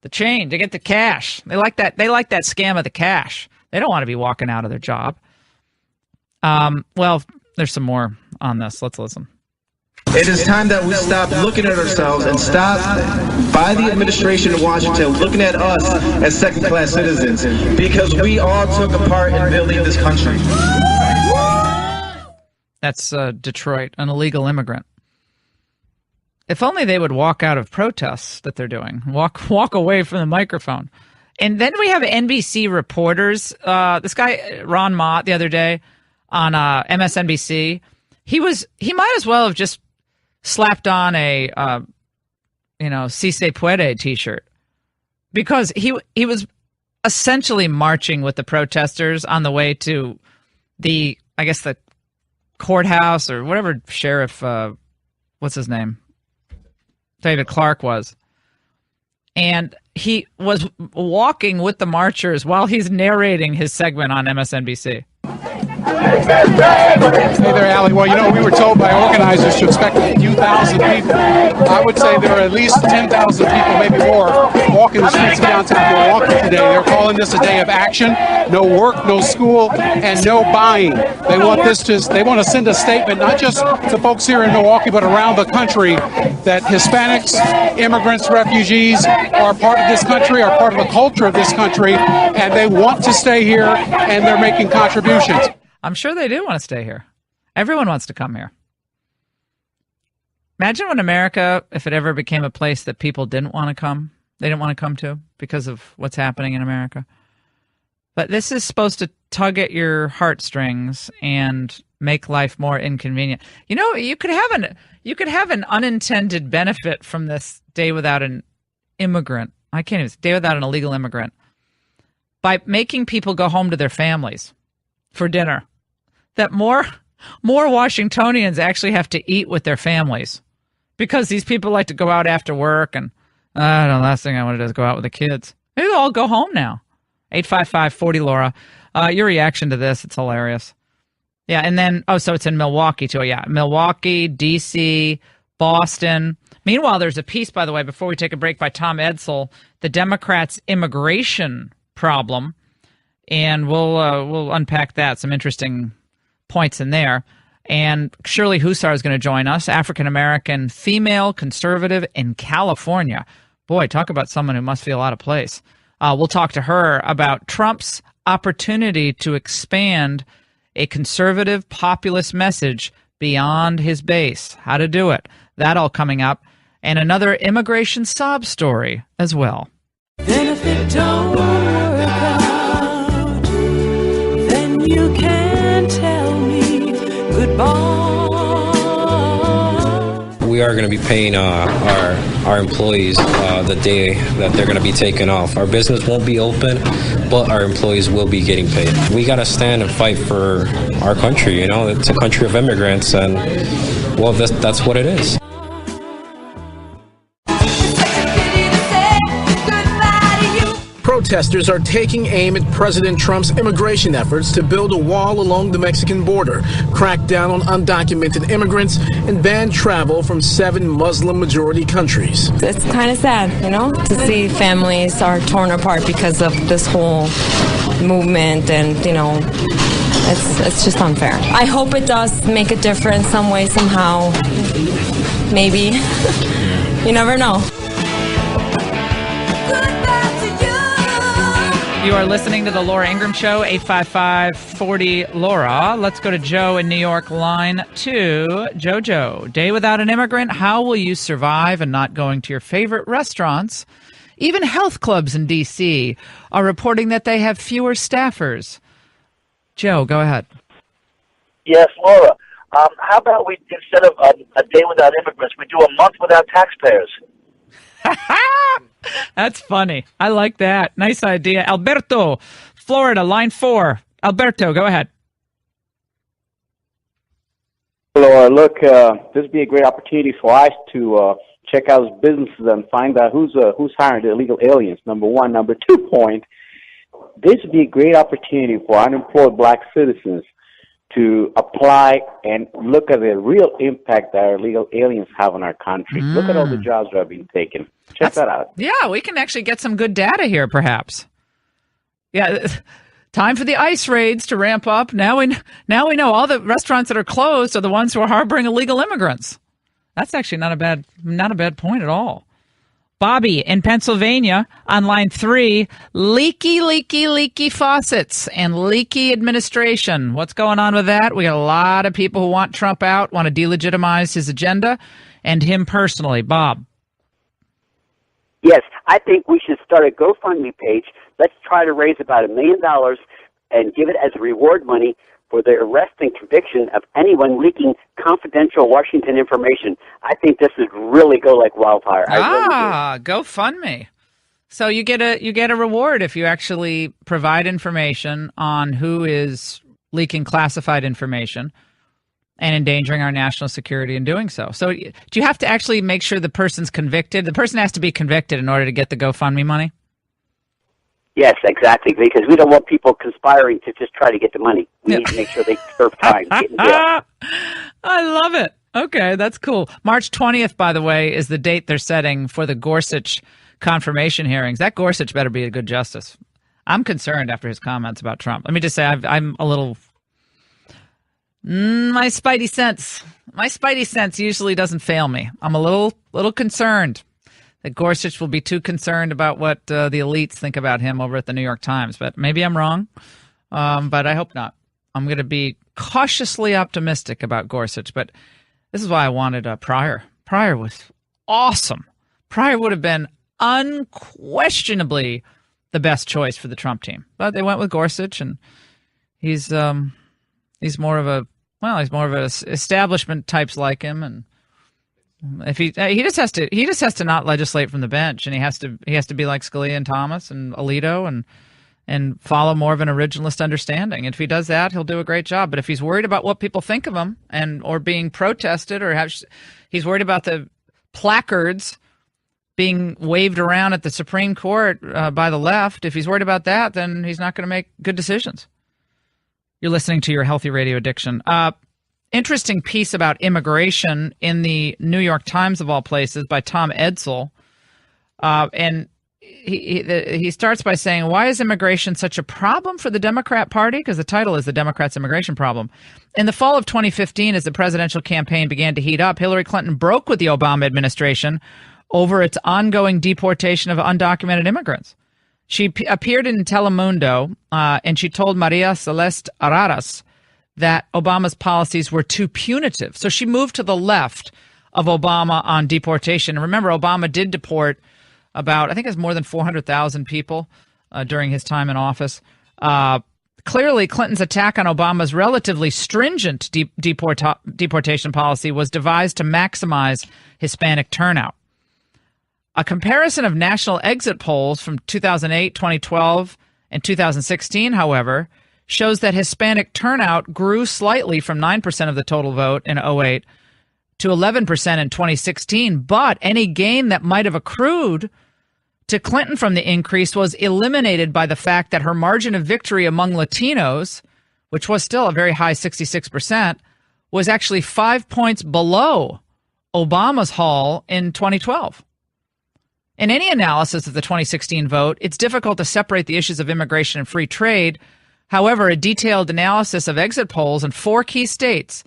the change. They get the cash. They like that. They like that scam of the cash. They don't want to be walking out of their job. Well, there's some more on this. Let's listen. It is time that we stop looking at ourselves and stop, by the administration in Washington, looking at us as second-class citizens, because we all took a part in building this country. That's Detroit, an illegal immigrant. If only they would walk out of protests that they're doing, walk away from the microphone. And then we have NBC reporters. This guy, Ron Mott, the other day on MSNBC, he might as well have just slapped on a, Si se puede t-shirt, because he was essentially marching with the protesters on the way to the courthouse or whatever sheriff, what's his name? David Clark was. And he was walking with the marchers while he's narrating his segment on MSNBC. Hey there, Allie. Well, we were told by organizers to expect a few thousand people. I would say there are at least 10,000 people, maybe more, walking the streets of downtown Milwaukee today. They're calling this a day of action. No work, no school, and no buying. They want to send a statement, not just to folks here in Milwaukee, but around the country, that Hispanics, immigrants, refugees are part of this country, are part of the culture of this country, and they want to stay here, and they're making contributions. I'm sure they do want to stay here. Everyone wants to come here. Imagine when America, if it ever became a place that people didn't want to come, they didn't want to come to because of what's happening in America. But this is supposed to tug at your heartstrings and make life more inconvenient. You know, you could have an unintended benefit from this day without an immigrant. I can't even day without an illegal immigrant by making people go home to their families for dinner. That more Washingtonians actually have to eat with their families because these people like to go out after work and I don't know, last thing I want to do is go out with the kids. Maybe they'll all go home now. 855-40-LAURA. Your reaction to this, it's hilarious. Yeah, and then, so it's in Milwaukee, too. Yeah, Milwaukee, D.C., Boston. Meanwhile, there's a piece, by the way, before we take a break, by Tom Edsall, the Democrats' immigration problem, and we'll unpack that. Some interesting points in there. And Shirley Hussar is going to join us, African-American female conservative in California. Boy, talk about someone who must feel out of place. We'll talk to her about Trump's opportunity to expand a conservative populist message beyond his base. How to do it. That all coming up. And another immigration sob story as well. Then if it don't work out, then you can tell me goodbye. We are going to be paying our employees the day that they're going to be taken off. Our business won't be open, but our employees will be getting paid. We got to stand and fight for our country. You know, it's a country of immigrants, and well, that's what it is. Protesters are taking aim at President Trump's immigration efforts to build a wall along the Mexican border, crack down on undocumented immigrants, and ban travel from 7 Muslim-majority countries. It's kind of sad, you know, to see families are torn apart because of this whole movement, and, you know, it's just unfair. I hope it does make a difference some way, somehow. Maybe. You never know. You are listening to the Laura Ingraham Show, 855-40-LAURA. Let's go to Joe in New York, line 2. Jojo, day without an immigrant, how will you survive and not going to your favorite restaurants? Even health clubs in D.C. are reporting that they have fewer staffers. Joe, go ahead. Yes, Laura. How about we, instead of a day without immigrants, we do a month without taxpayers? That's funny. I like that. Nice idea. Alberto, Florida, line 4. Alberto, go ahead. Laura, look, this would be a great opportunity for us to check out businesses and find out who's hiring the illegal aliens, number one. Number 2 point, this would be a great opportunity for unemployed black citizens to apply and look at the real impact that our illegal aliens have on our country. Look at all the jobs that are being taken. Check that out. Yeah, we can actually get some good data here, perhaps. Yeah, time for the ICE raids to ramp up. Now we know all the restaurants that are closed are the ones who are harboring illegal immigrants. That's actually not a bad point at all. Bobby in Pennsylvania on line 3, leaky faucets and leaky administration. What's going on with that? We got a lot of people who want Trump out, want to delegitimize his agenda and him personally. Bob. Yes, I think we should start a GoFundMe page. Let's try to raise about $1 million and give it as reward money for the arrest and conviction of anyone leaking confidential Washington information. I think this would really go like wildfire. GoFundMe. So you get a reward if you actually provide information on who is leaking classified information and endangering our national security in doing so. So do you have to actually make sure the person's convicted? The person has to be convicted in order to get the GoFundMe money? Yes, exactly, because we don't want people conspiring to just try to get the money. We need to make sure they serve time. Get in jail. I love it. Okay, that's cool. March 20th, by the way, is the date they're setting for the Gorsuch confirmation hearings. That Gorsuch better be a good justice. I'm concerned after his comments about Trump. Let me just say I'm a little... My spidey sense usually doesn't fail me. I'm a little concerned that Gorsuch will be too concerned about what the elites think about him over at the New York Times. But maybe I'm wrong, but I hope not. I'm going to be cautiously optimistic about Gorsuch, but this is why I wanted Pryor. Pryor was awesome. Pryor would have been unquestionably the best choice for the Trump team, but they went with Gorsuch, and he's more of a establishment types like him, and if he just has to not legislate from the bench, and he has to be like Scalia and Thomas and Alito and follow more of an originalist understanding. And if he does that, he'll do a great job. But if he's worried about what people think of him or being protested, or he's worried about the placards being waved around at the Supreme Court by the left, if he's worried about that, then he's not going to make good decisions. You're listening to Your Healthy Radio Addiction. Interesting piece about immigration in the New York Times, of all places, by Tom Edsall. And he starts by saying, why is immigration such a problem for the Democrat Party? Because the title is The Democrats' Immigration Problem. In the fall of 2015, as the presidential campaign began to heat up, Hillary Clinton broke with the Obama administration over its ongoing deportation of undocumented immigrants. She appeared in Telemundo, and she told Maria Celeste Araras that Obama's policies were too punitive. So she moved to the left of Obama on deportation. And remember, Obama did deport about, I think it's more than 400,000 people during his time in office. Clearly, Clinton's attack on Obama's relatively stringent deportation policy was devised to maximize Hispanic turnout. A comparison of national exit polls from 2008, 2012, and 2016, however, shows that Hispanic turnout grew slightly from 9% of the total vote in 2008 to 11% in 2016, but any gain that might have accrued to Clinton from the increase was eliminated by the fact that her margin of victory among Latinos, which was still a very high 66%, was actually 5 points below Obama's haul in 2012. In any analysis of the 2016 vote, it's difficult to separate the issues of immigration and free trade. However, a detailed analysis of exit polls in 4 key states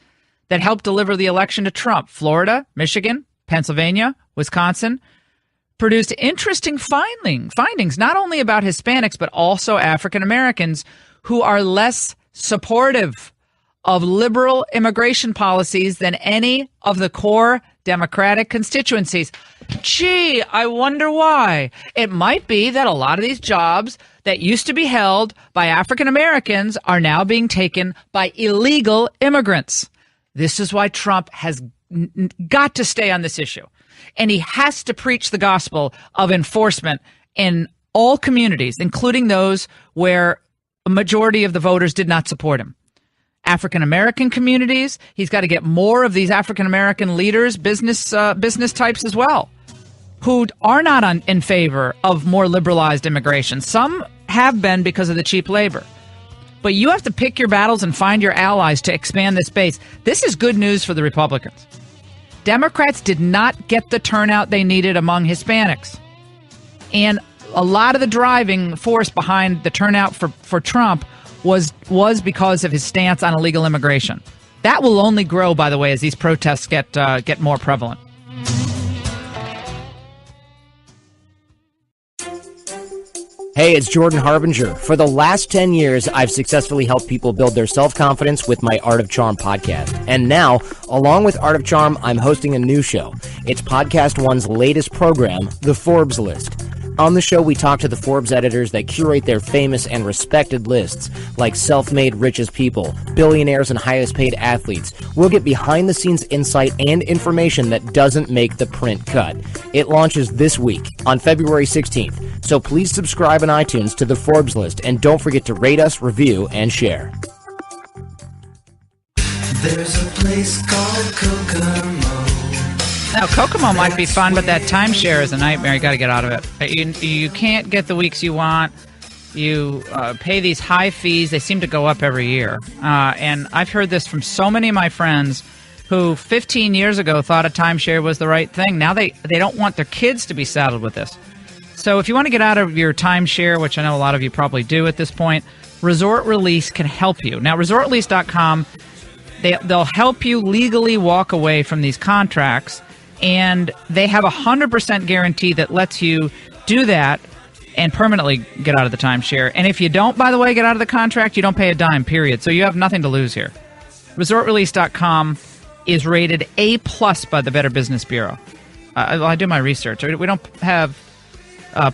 that helped deliver the election to Trump, Florida, Michigan, Pennsylvania, Wisconsin, produced interesting findings not only about Hispanics, but also African Americans who are less supportive of liberal immigration policies than any of the core Democratic constituencies. Gee, I wonder why. It might be that a lot of these jobs that used to be held by African Americans are now being taken by illegal immigrants. This is why Trump has got to stay on this issue. And he has to preach the gospel of enforcement in all communities, including those where a majority of the voters did not support him. African American communities, he's got to get more of these African American leaders, business types as well, who are not in favor of more liberalized immigration. Some have been because of the cheap labor. But you have to pick your battles and find your allies to expand this base. This is good news for the Republicans. Democrats did not get the turnout they needed among Hispanics. And a lot of the driving force behind the turnout for Trump was because of his stance on illegal immigration. That will only grow, by the way, as these protests get more prevalent. Hey, it's Jordan Harbinger. For the last 10 years, I've successfully helped people build their self-confidence with my Art of Charm podcast. And now, along with Art of Charm, I'm hosting a new show. It's Podcast One's latest program, The Forbes List. On the show, we talk to the Forbes editors that curate their famous and respected lists, like self-made richest people, billionaires, and highest-paid athletes. We'll get behind-the-scenes insight and information that doesn't make the print cut. It launches this week, on February 16th. So please subscribe on iTunes to the Forbes List, and don't forget to rate us, review, and share. There's a place called Kokomo. Now, Kokomo might be fun, but that timeshare is a nightmare. You got to get out of it. You can't get the weeks you want. You pay these high fees. They seem to go up every year. And I've heard this from so many of my friends who 15 years ago thought a timeshare was the right thing. Now they don't want their kids to be saddled with this. So if you want to get out of your timeshare, which I know a lot of you probably do at this point, Resort Release can help you. Now, resortrelease.com, they'll help you legally walk away from these contracts. And they have a 100% guarantee that lets you do that and permanently get out of the timeshare. And if you don't, by the way, get out of the contract, you don't pay a dime, period. So you have nothing to lose here. ResortRelease.com is rated A+ by the Better Business Bureau. I do my research. We don't have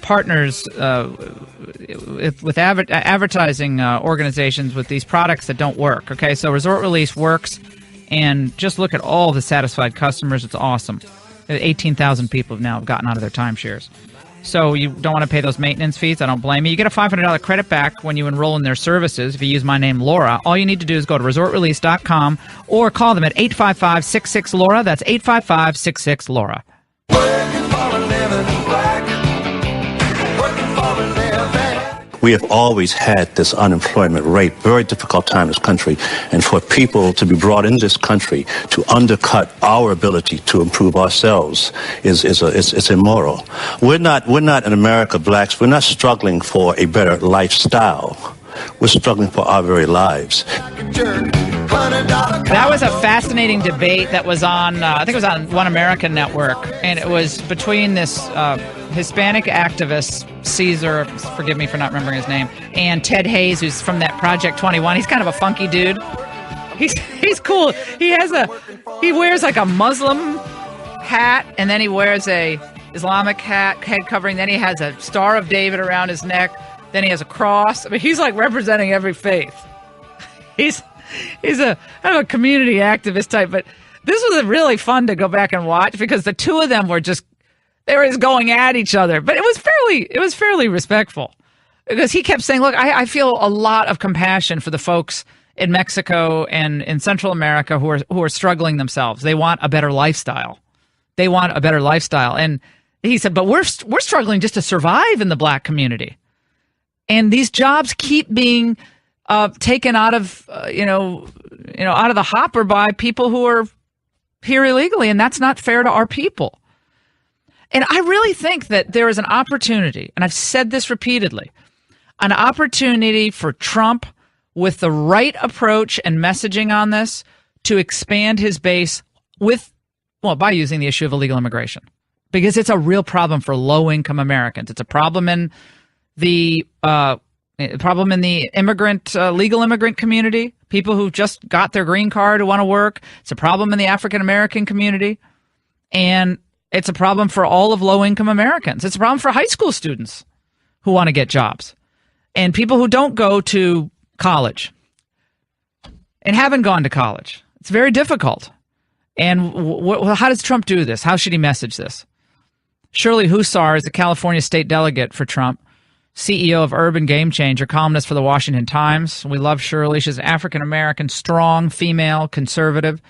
partners with advertising organizations with these products that don't work. Okay, so Resort Release works, and just look at all the satisfied customers. It's awesome. 18,000 people have now gotten out of their timeshares. So you don't want to pay those maintenance fees. I don't blame you. You get a $500 credit back when you enroll in their services if you use my name, Laura. All you need to do is go to resortrelease.com or call them at 855-66-LAURA. That's 855-66-LAURA. We have always had this unemployment rate, very difficult time in this country, and for people to be brought in this country to undercut our ability to improve ourselves is immoral. We're not in America, blacks. We're not struggling for a better lifestyle. We're struggling for our very lives. That was a fascinating debate that was on, I think it was on One America Network, and it was between this Hispanic activist, Caesar, forgive me for not remembering his name, and Ted Hayes, who's from that Project 21. He's kind of a funky dude. He's cool. He wears like a Muslim hat, and then he wears a Islamic hat, head covering. Then he has a Star of David around his neck. Then he has a cross. I mean, he's like representing every faith. He's a kind of a community activist type, but this was really fun to go back and watch because the two of them were just going at each other, but it was fairly respectful because he kept saying, look, I feel a lot of compassion for the folks in Mexico and in Central America who are struggling themselves. They want a better lifestyle. And he said, but we're struggling just to survive in the black community. And these jobs keep being taken out of out of the hopper by people who are here illegally, and that's not fair to our people. And I really think that there is an opportunity, and I've said this repeatedly, an opportunity for Trump, with the right approach and messaging on this, to expand his base by using the issue of illegal immigration, because it's a real problem for low-income Americans. It's a problem in the legal immigrant community, people who just got their green card who want to work. It's a problem in the African American community, and it's a problem for all of low-income Americans. It's a problem for high school students who want to get jobs, and people who don't go to college and haven't gone to college. It's very difficult. And how does Trump do this? How should he message this? Shirley Hussar is the California state delegate for Trump, CEO of Urban Game Changer, columnist for the Washington Times. We love Shirley. She's an African-American, strong, female, conservative,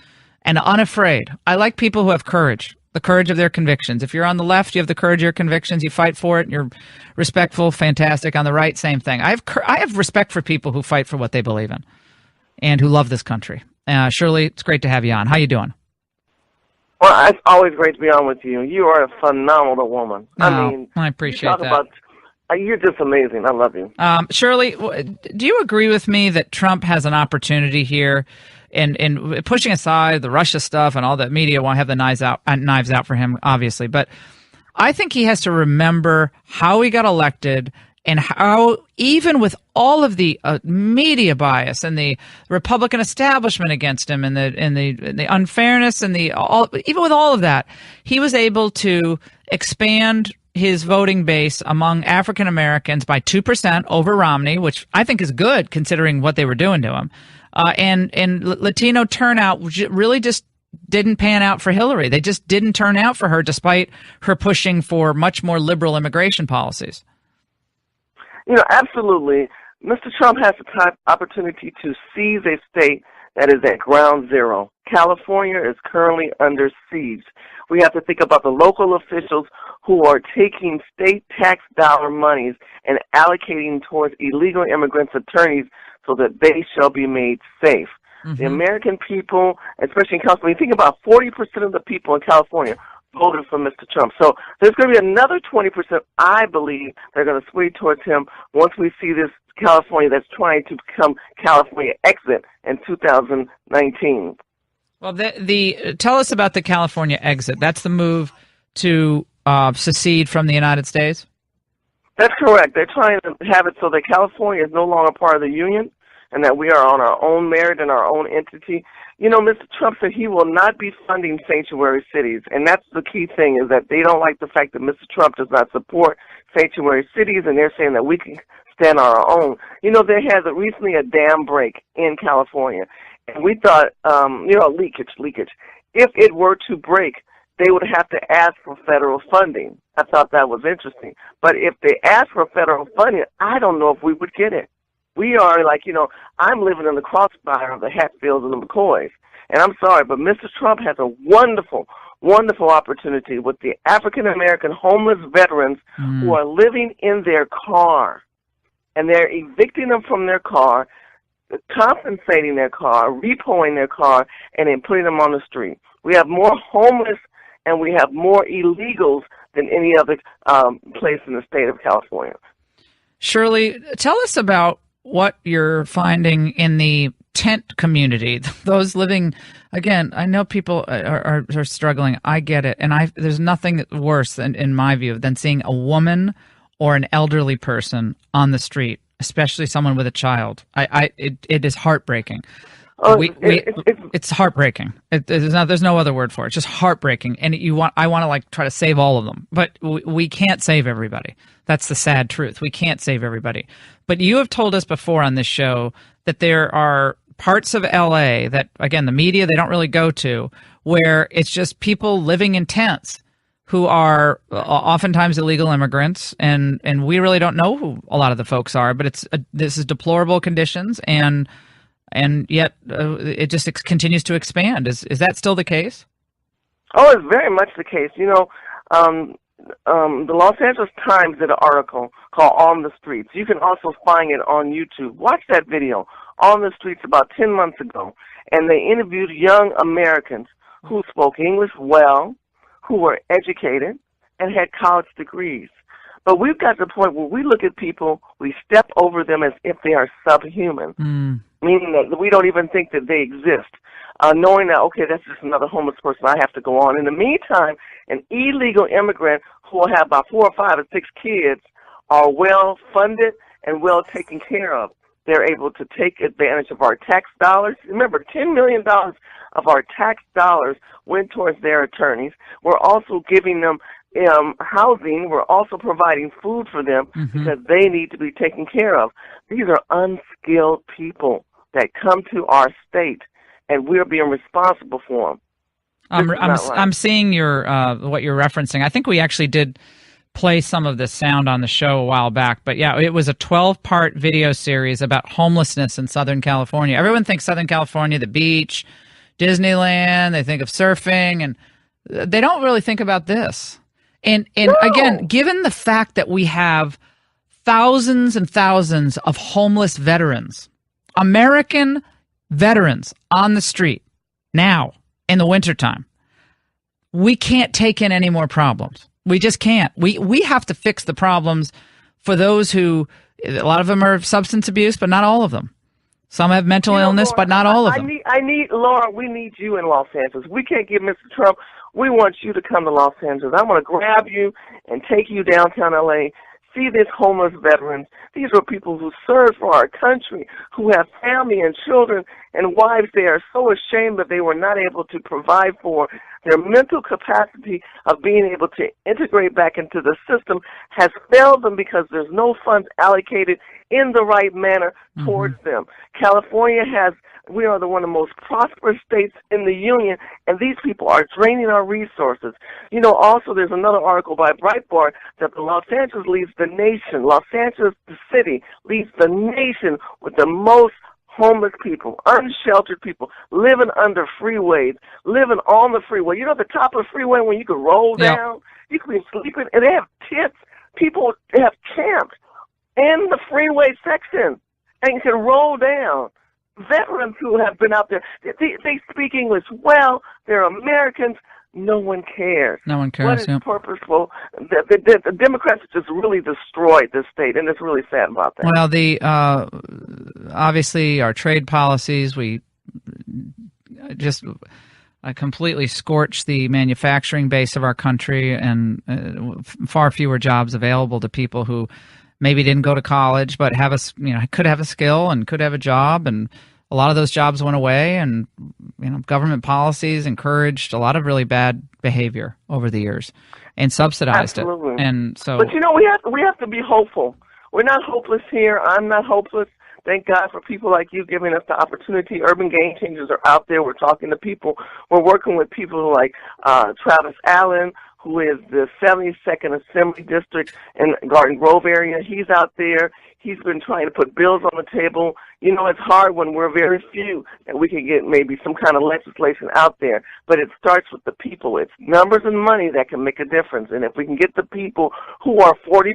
and unafraid. I like people who have courage, the courage of their convictions. If you're on the left, you have the courage of your convictions. You fight for it, and you're respectful, fantastic. On the right, same thing. I have respect for people who fight for what they believe in and who love this country. Shirley, it's great to have you on. How you doing? Well, it's always great to be on with you. You are a phenomenal woman. I appreciate that. You're just amazing. I love you. Shirley, do you agree with me that Trump has an opportunity here in pushing aside the Russia stuff and all that media won't have the knives out for him, obviously. But I think he has to remember how he got elected and how, even with all of the media bias and the Republican establishment against him and the unfairness and even with all of that, he was able to expand his voting base among African Americans by 2% over Romney, which I think is good considering what they were doing to him. And Latino turnout really just didn't pan out for Hillary. They just didn't turn out for her, despite her pushing for much more liberal immigration policies. Absolutely. Mr. Trump has the opportunity to seize a state that is at ground zero. California is currently under siege. We have to think about the local officials who are taking state tax dollar monies and allocating towards illegal immigrants' attorneys so that they shall be made safe. Mm-hmm. The American people, especially in California, think about 40% of the people in California voted for Mr. Trump. So there's going to be another 20%, I believe, that are going to sway towards him once we see this California that's trying to become California exit in 2019. Well, tell us about the California exit. That's the move to secede from the United States? That's correct. They're trying to have it so that California is no longer part of the Union and that we are on our own merit and our own entity. You know, Mr. Trump said he will not be funding sanctuary cities, and that's the key thing, is that they don't like the fact that Mr. Trump does not support sanctuary cities, and they're saying that we can stand on our own. You know, there has recently a dam break in California, and we thought, leakage. If it were to break, they would have to ask for federal funding. I thought that was interesting. But if they ask for federal funding, I don't know if we would get it. We are I'm living in the crossfire of the Hatfields and the McCoys. And I'm sorry, but Mr. Trump has a wonderful, wonderful opportunity with the African-American homeless veterans who are living in their car. And they're evicting them from their car, compensating their car, repoing their car, and then putting them on the street. We have more homeless and we have more illegals than any other place in the state of California. Shirley, tell us about what you're finding in the tent community. Those living, again, I know people are struggling. I get it. And there's nothing worse, in my view, than seeing a woman or an elderly person on the street, especially someone with a child. It is heartbreaking. It's heartbreaking. There's no other word for it. It's just heartbreaking. And I want to try to save all of them, but we can't save everybody. That's the sad truth. We can't save everybody. But you have told us before on this show that there are parts of LA that, again, the media, they don't really go to, where it's just people living in tents who are oftentimes illegal immigrants, and we really don't know who a lot of the folks are. But this is deplorable conditions, and yet it just continues to expand. Is that still the case? Oh, it's very much the case. The Los Angeles Times did an article called On the Streets. You can also find it on YouTube. Watch that video, On the Streets, about 10 months ago. And they interviewed young Americans who spoke English well, who were educated, and had college degrees. But we've got to the point where we look at people, we step over them as if they are subhuman, meaning that we don't even think that they exist, knowing that, okay, that's just another homeless person, I have to go on. In the meantime, an illegal immigrant who will have about 4 or 5 or 6 kids are well funded and well taken care of. They're able to take advantage of our tax dollars. Remember, $10 million of our tax dollars went towards their attorneys. We're also giving them housing. We're also providing food for them because they need to be taken care of. These are unskilled people that come to our state, and we're being responsible for them. I'm seeing what you're referencing. I think we actually did play some of this sound on the show a while back, but yeah, it was a 12-part video series about homelessness in Southern California. Everyone thinks Southern California, the beach, Disneyland, they think of surfing, and they don't really think about this. And again, given the fact that we have thousands and thousands of homeless veterans, American veterans on the street now in the wintertime, we can't take in any more problems. We just can't. We have to fix the problems for those who, a lot of them are substance abuse, but not all of them. Some have mental illness, Laura, but not all of them. Laura, we need you in Los Angeles. We can't give Mr. Trump. We want you to come to Los Angeles. I'm going to grab you and take you downtown L.A., see these homeless veterans. These are people who serve for our country, who have family and children and wives. They are so ashamed that they were not able to provide for. Their mental capacity of being able to integrate back into the system has failed them because there's no funds allocated in the right manner towards them. California we are one of the most prosperous states in the union, and these people are draining our resources. Also there's another article by Breitbart that Los Angeles leads the nation. Los Angeles, the city, leads the nation with the most homeless people, unsheltered people, living under freeways, living on the freeway. The top of the freeway when you can roll down, you can be sleeping, and they have tents. People have camps in the freeway section, and you can roll down. Veterans who have been out there, they speak English well, they're Americans. No one cares. No one cares. What is purposeful? The Democrats just really destroyed this state, and it's really sad about that. Well, obviously our trade policies, completely scorched the manufacturing base of our country, and far fewer jobs available to people who maybe didn't go to college but could have a skill and could have a job, and a lot of those jobs went away, and government policies encouraged a lot of really bad behavior over the years and subsidized Absolutely. it. And so, but we have to be hopeful. We're not hopeless here. I'm not hopeless. Thank God for people like you giving us the opportunity. Urban Game Changers are out there. We're talking to people. We're working with people like Travis Allen, who is the 72nd Assembly District in Garden Grove area. He's out there. He's been trying to put bills on the table. It's hard when we're very few that we can get maybe some kind of legislation out there, but it starts with the people. It's numbers and money that can make a difference, and if we can get the people who are 40%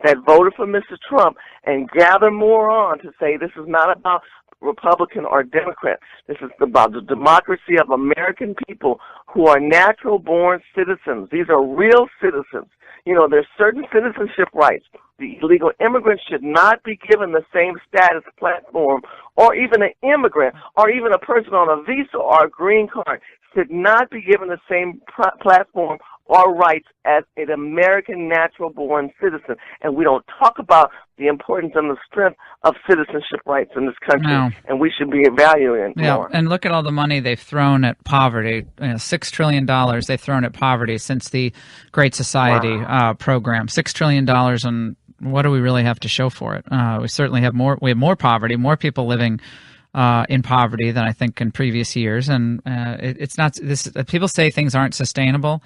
that voted for Mr. Trump and gather more on to say this is not about Republican or Democrat. This is about the democracy of American people who are natural-born citizens. These are real citizens. There's certain citizenship rights. The illegal immigrants should not be given the same status platform, or even an immigrant, or even a person on a visa or a green card should not be given the same platform or rights as an American natural-born citizen. And we don't talk about the importance and the strength of citizenship rights in this country, and we should be evaluating more. And look at all the money they've thrown at poverty. $6 trillion they've thrown at poverty since the Great Society program. $6 trillion, and what do we really have to show for it? We certainly have more. We have more poverty, more people living in poverty than I think in previous years, and it's not. People say things aren't sustainable.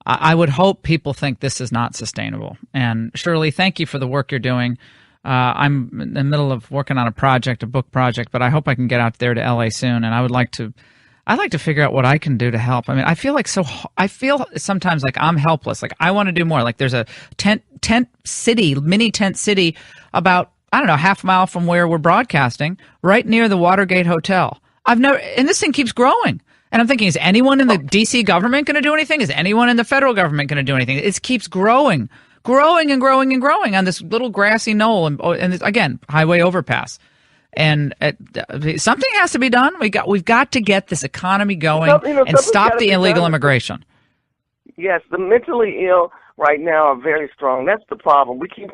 I would hope people think this is not sustainable. And Shirley, thank you for the work you're doing. I'm in the middle of working on a book project, but I hope I can get out there to LA soon. And I'd like to figure out what I can do to help. I mean, I feel sometimes like I'm helpless. Like I want to do more. Like there's a mini tent city about, half a mile from where we're broadcasting, right near the Watergate Hotel. And this thing keeps growing. And I'm thinking, is anyone in the D.C. government going to do anything? Is anyone in the federal government going to do anything? It keeps growing and growing and growing on this little grassy knoll, and again, highway overpass. And something has to be done. We've got to get this economy going and stop the illegal immigration. Yes, the mentally ill right now are very strong. That's the problem. We keep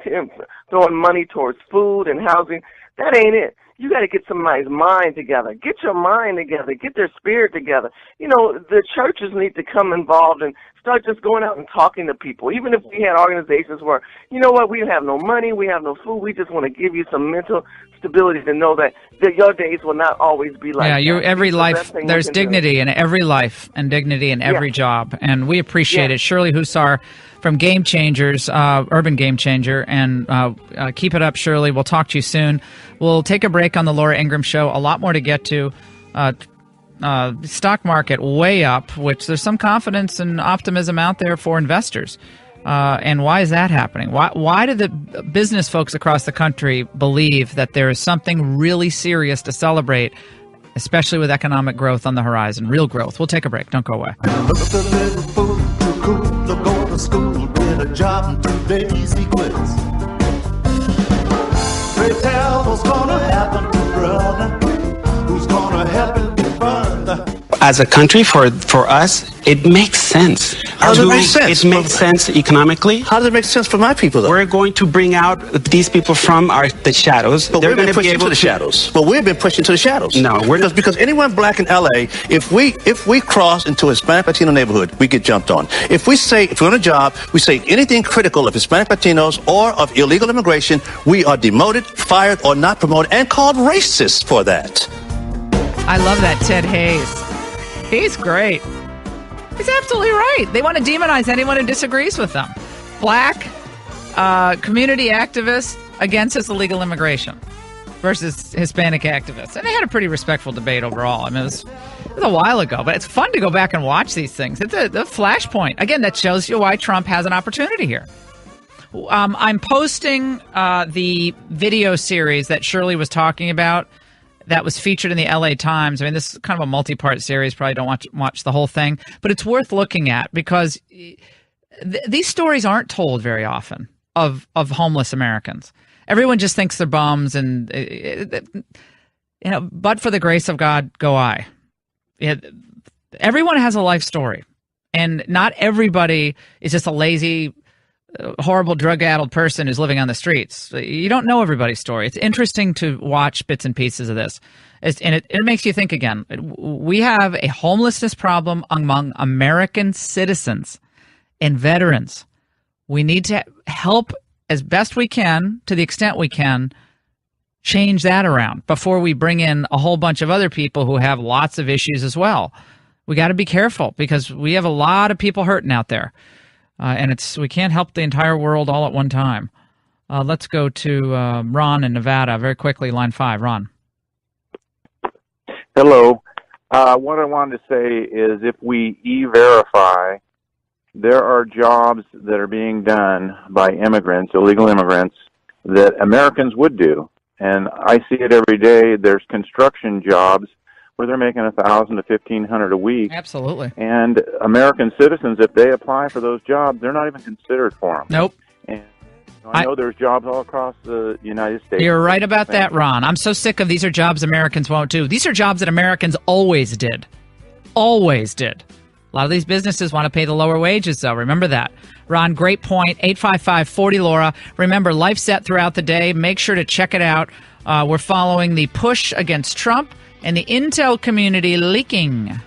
throwing money towards food and housing. That ain't it. You got to get somebody's mind together. Get your mind together. Get their spirit together. The churches need to come involved and start just going out and talking to people. Even if we had organizations where, we have no money, we have no food, we just want to give you some mental stability to know that your days will not always be like that. Every life, there's dignity in every life and dignity in every job. And we appreciate it. Shirley Hussar from Game Changers, Urban Game Changer. And keep it up, Shirley. We'll talk to you soon. We'll take a break on the Laura Ingraham Show. A lot more to get to. Stock market way up, which there's some confidence and optimism out there for investors. And why is that happening? Why do the business folks across the country believe that there is something really serious to celebrate, especially with economic growth on the horizon, real growth? We'll take a break. Don't go away. Look at the little fool who cool to go to school, get a job in 2 days he quits. Pray tell what's gonna happen to brother, who's gonna help him get further. As a country, for us, it makes sense. How does it make sense? It makes sense economically. How does it make sense for my people, though? We're going to bring out these people from the shadows. But we've been pushed into the shadows. But we've been pushed into the shadows. No, because anyone black in L.A., if we cross into a Hispanic Latino neighborhood, we get jumped on. If we're on a job, we say anything critical of Hispanic Latinos or of illegal immigration, we are demoted, fired, or not promoted, and called racist for that. I love that Ted Hayes. He's great. He's absolutely right. They want to demonize anyone who disagrees with them. Black community activists against this illegal immigration versus Hispanic activists. And they had a pretty respectful debate overall. I mean, it was a while ago, but it's fun to go back and watch these things. It's a flashpoint. Again, that shows you why Trump has an opportunity here. I'm posting the video series that Shirley was talking about that was featured in the LA Times. I mean, this is kind of a multi-part series. Probably don't watch the whole thing, but it's worth looking at because these stories aren't told very often of homeless Americans. Everyone just thinks they're bums, and but for the grace of God, go I. Everyone has a life story, and not everybody is just a lazy, horrible, drug-addled person who's living on the streets. You don't know everybody's story. It's interesting to watch bits and pieces of this, and it makes you think again. We have a homelessness problem among American citizens and veterans. We need to help as best we can, to the extent we can, change that around before we bring in a whole bunch of other people who have lots of issues as well. We got to be careful because we have a lot of people hurting out there, and we can't help the entire world all at one time. Let's go to Ron in Nevada very quickly, line 5. Ron. Hello. What I wanted to say is if we E-Verify, there are jobs that are being done by immigrants, illegal immigrants, that Americans would do. And I see it every day. There's construction jobs where they're making $1,000 to $1,500 a week. Absolutely. And American citizens, if they apply for those jobs, they're not even considered for them. Nope. And I know there's jobs all across the United States. You're right about that, Ron. I'm so sick of these are jobs Americans won't do. These are jobs that Americans always did. Always did. A lot of these businesses want to pay the lower wages, though. Remember that. Ron, great point. 855-40-LAURA. Remember, Life Set throughout the day. Make sure to check it out. We're following the push against Trump and the intel community leaking.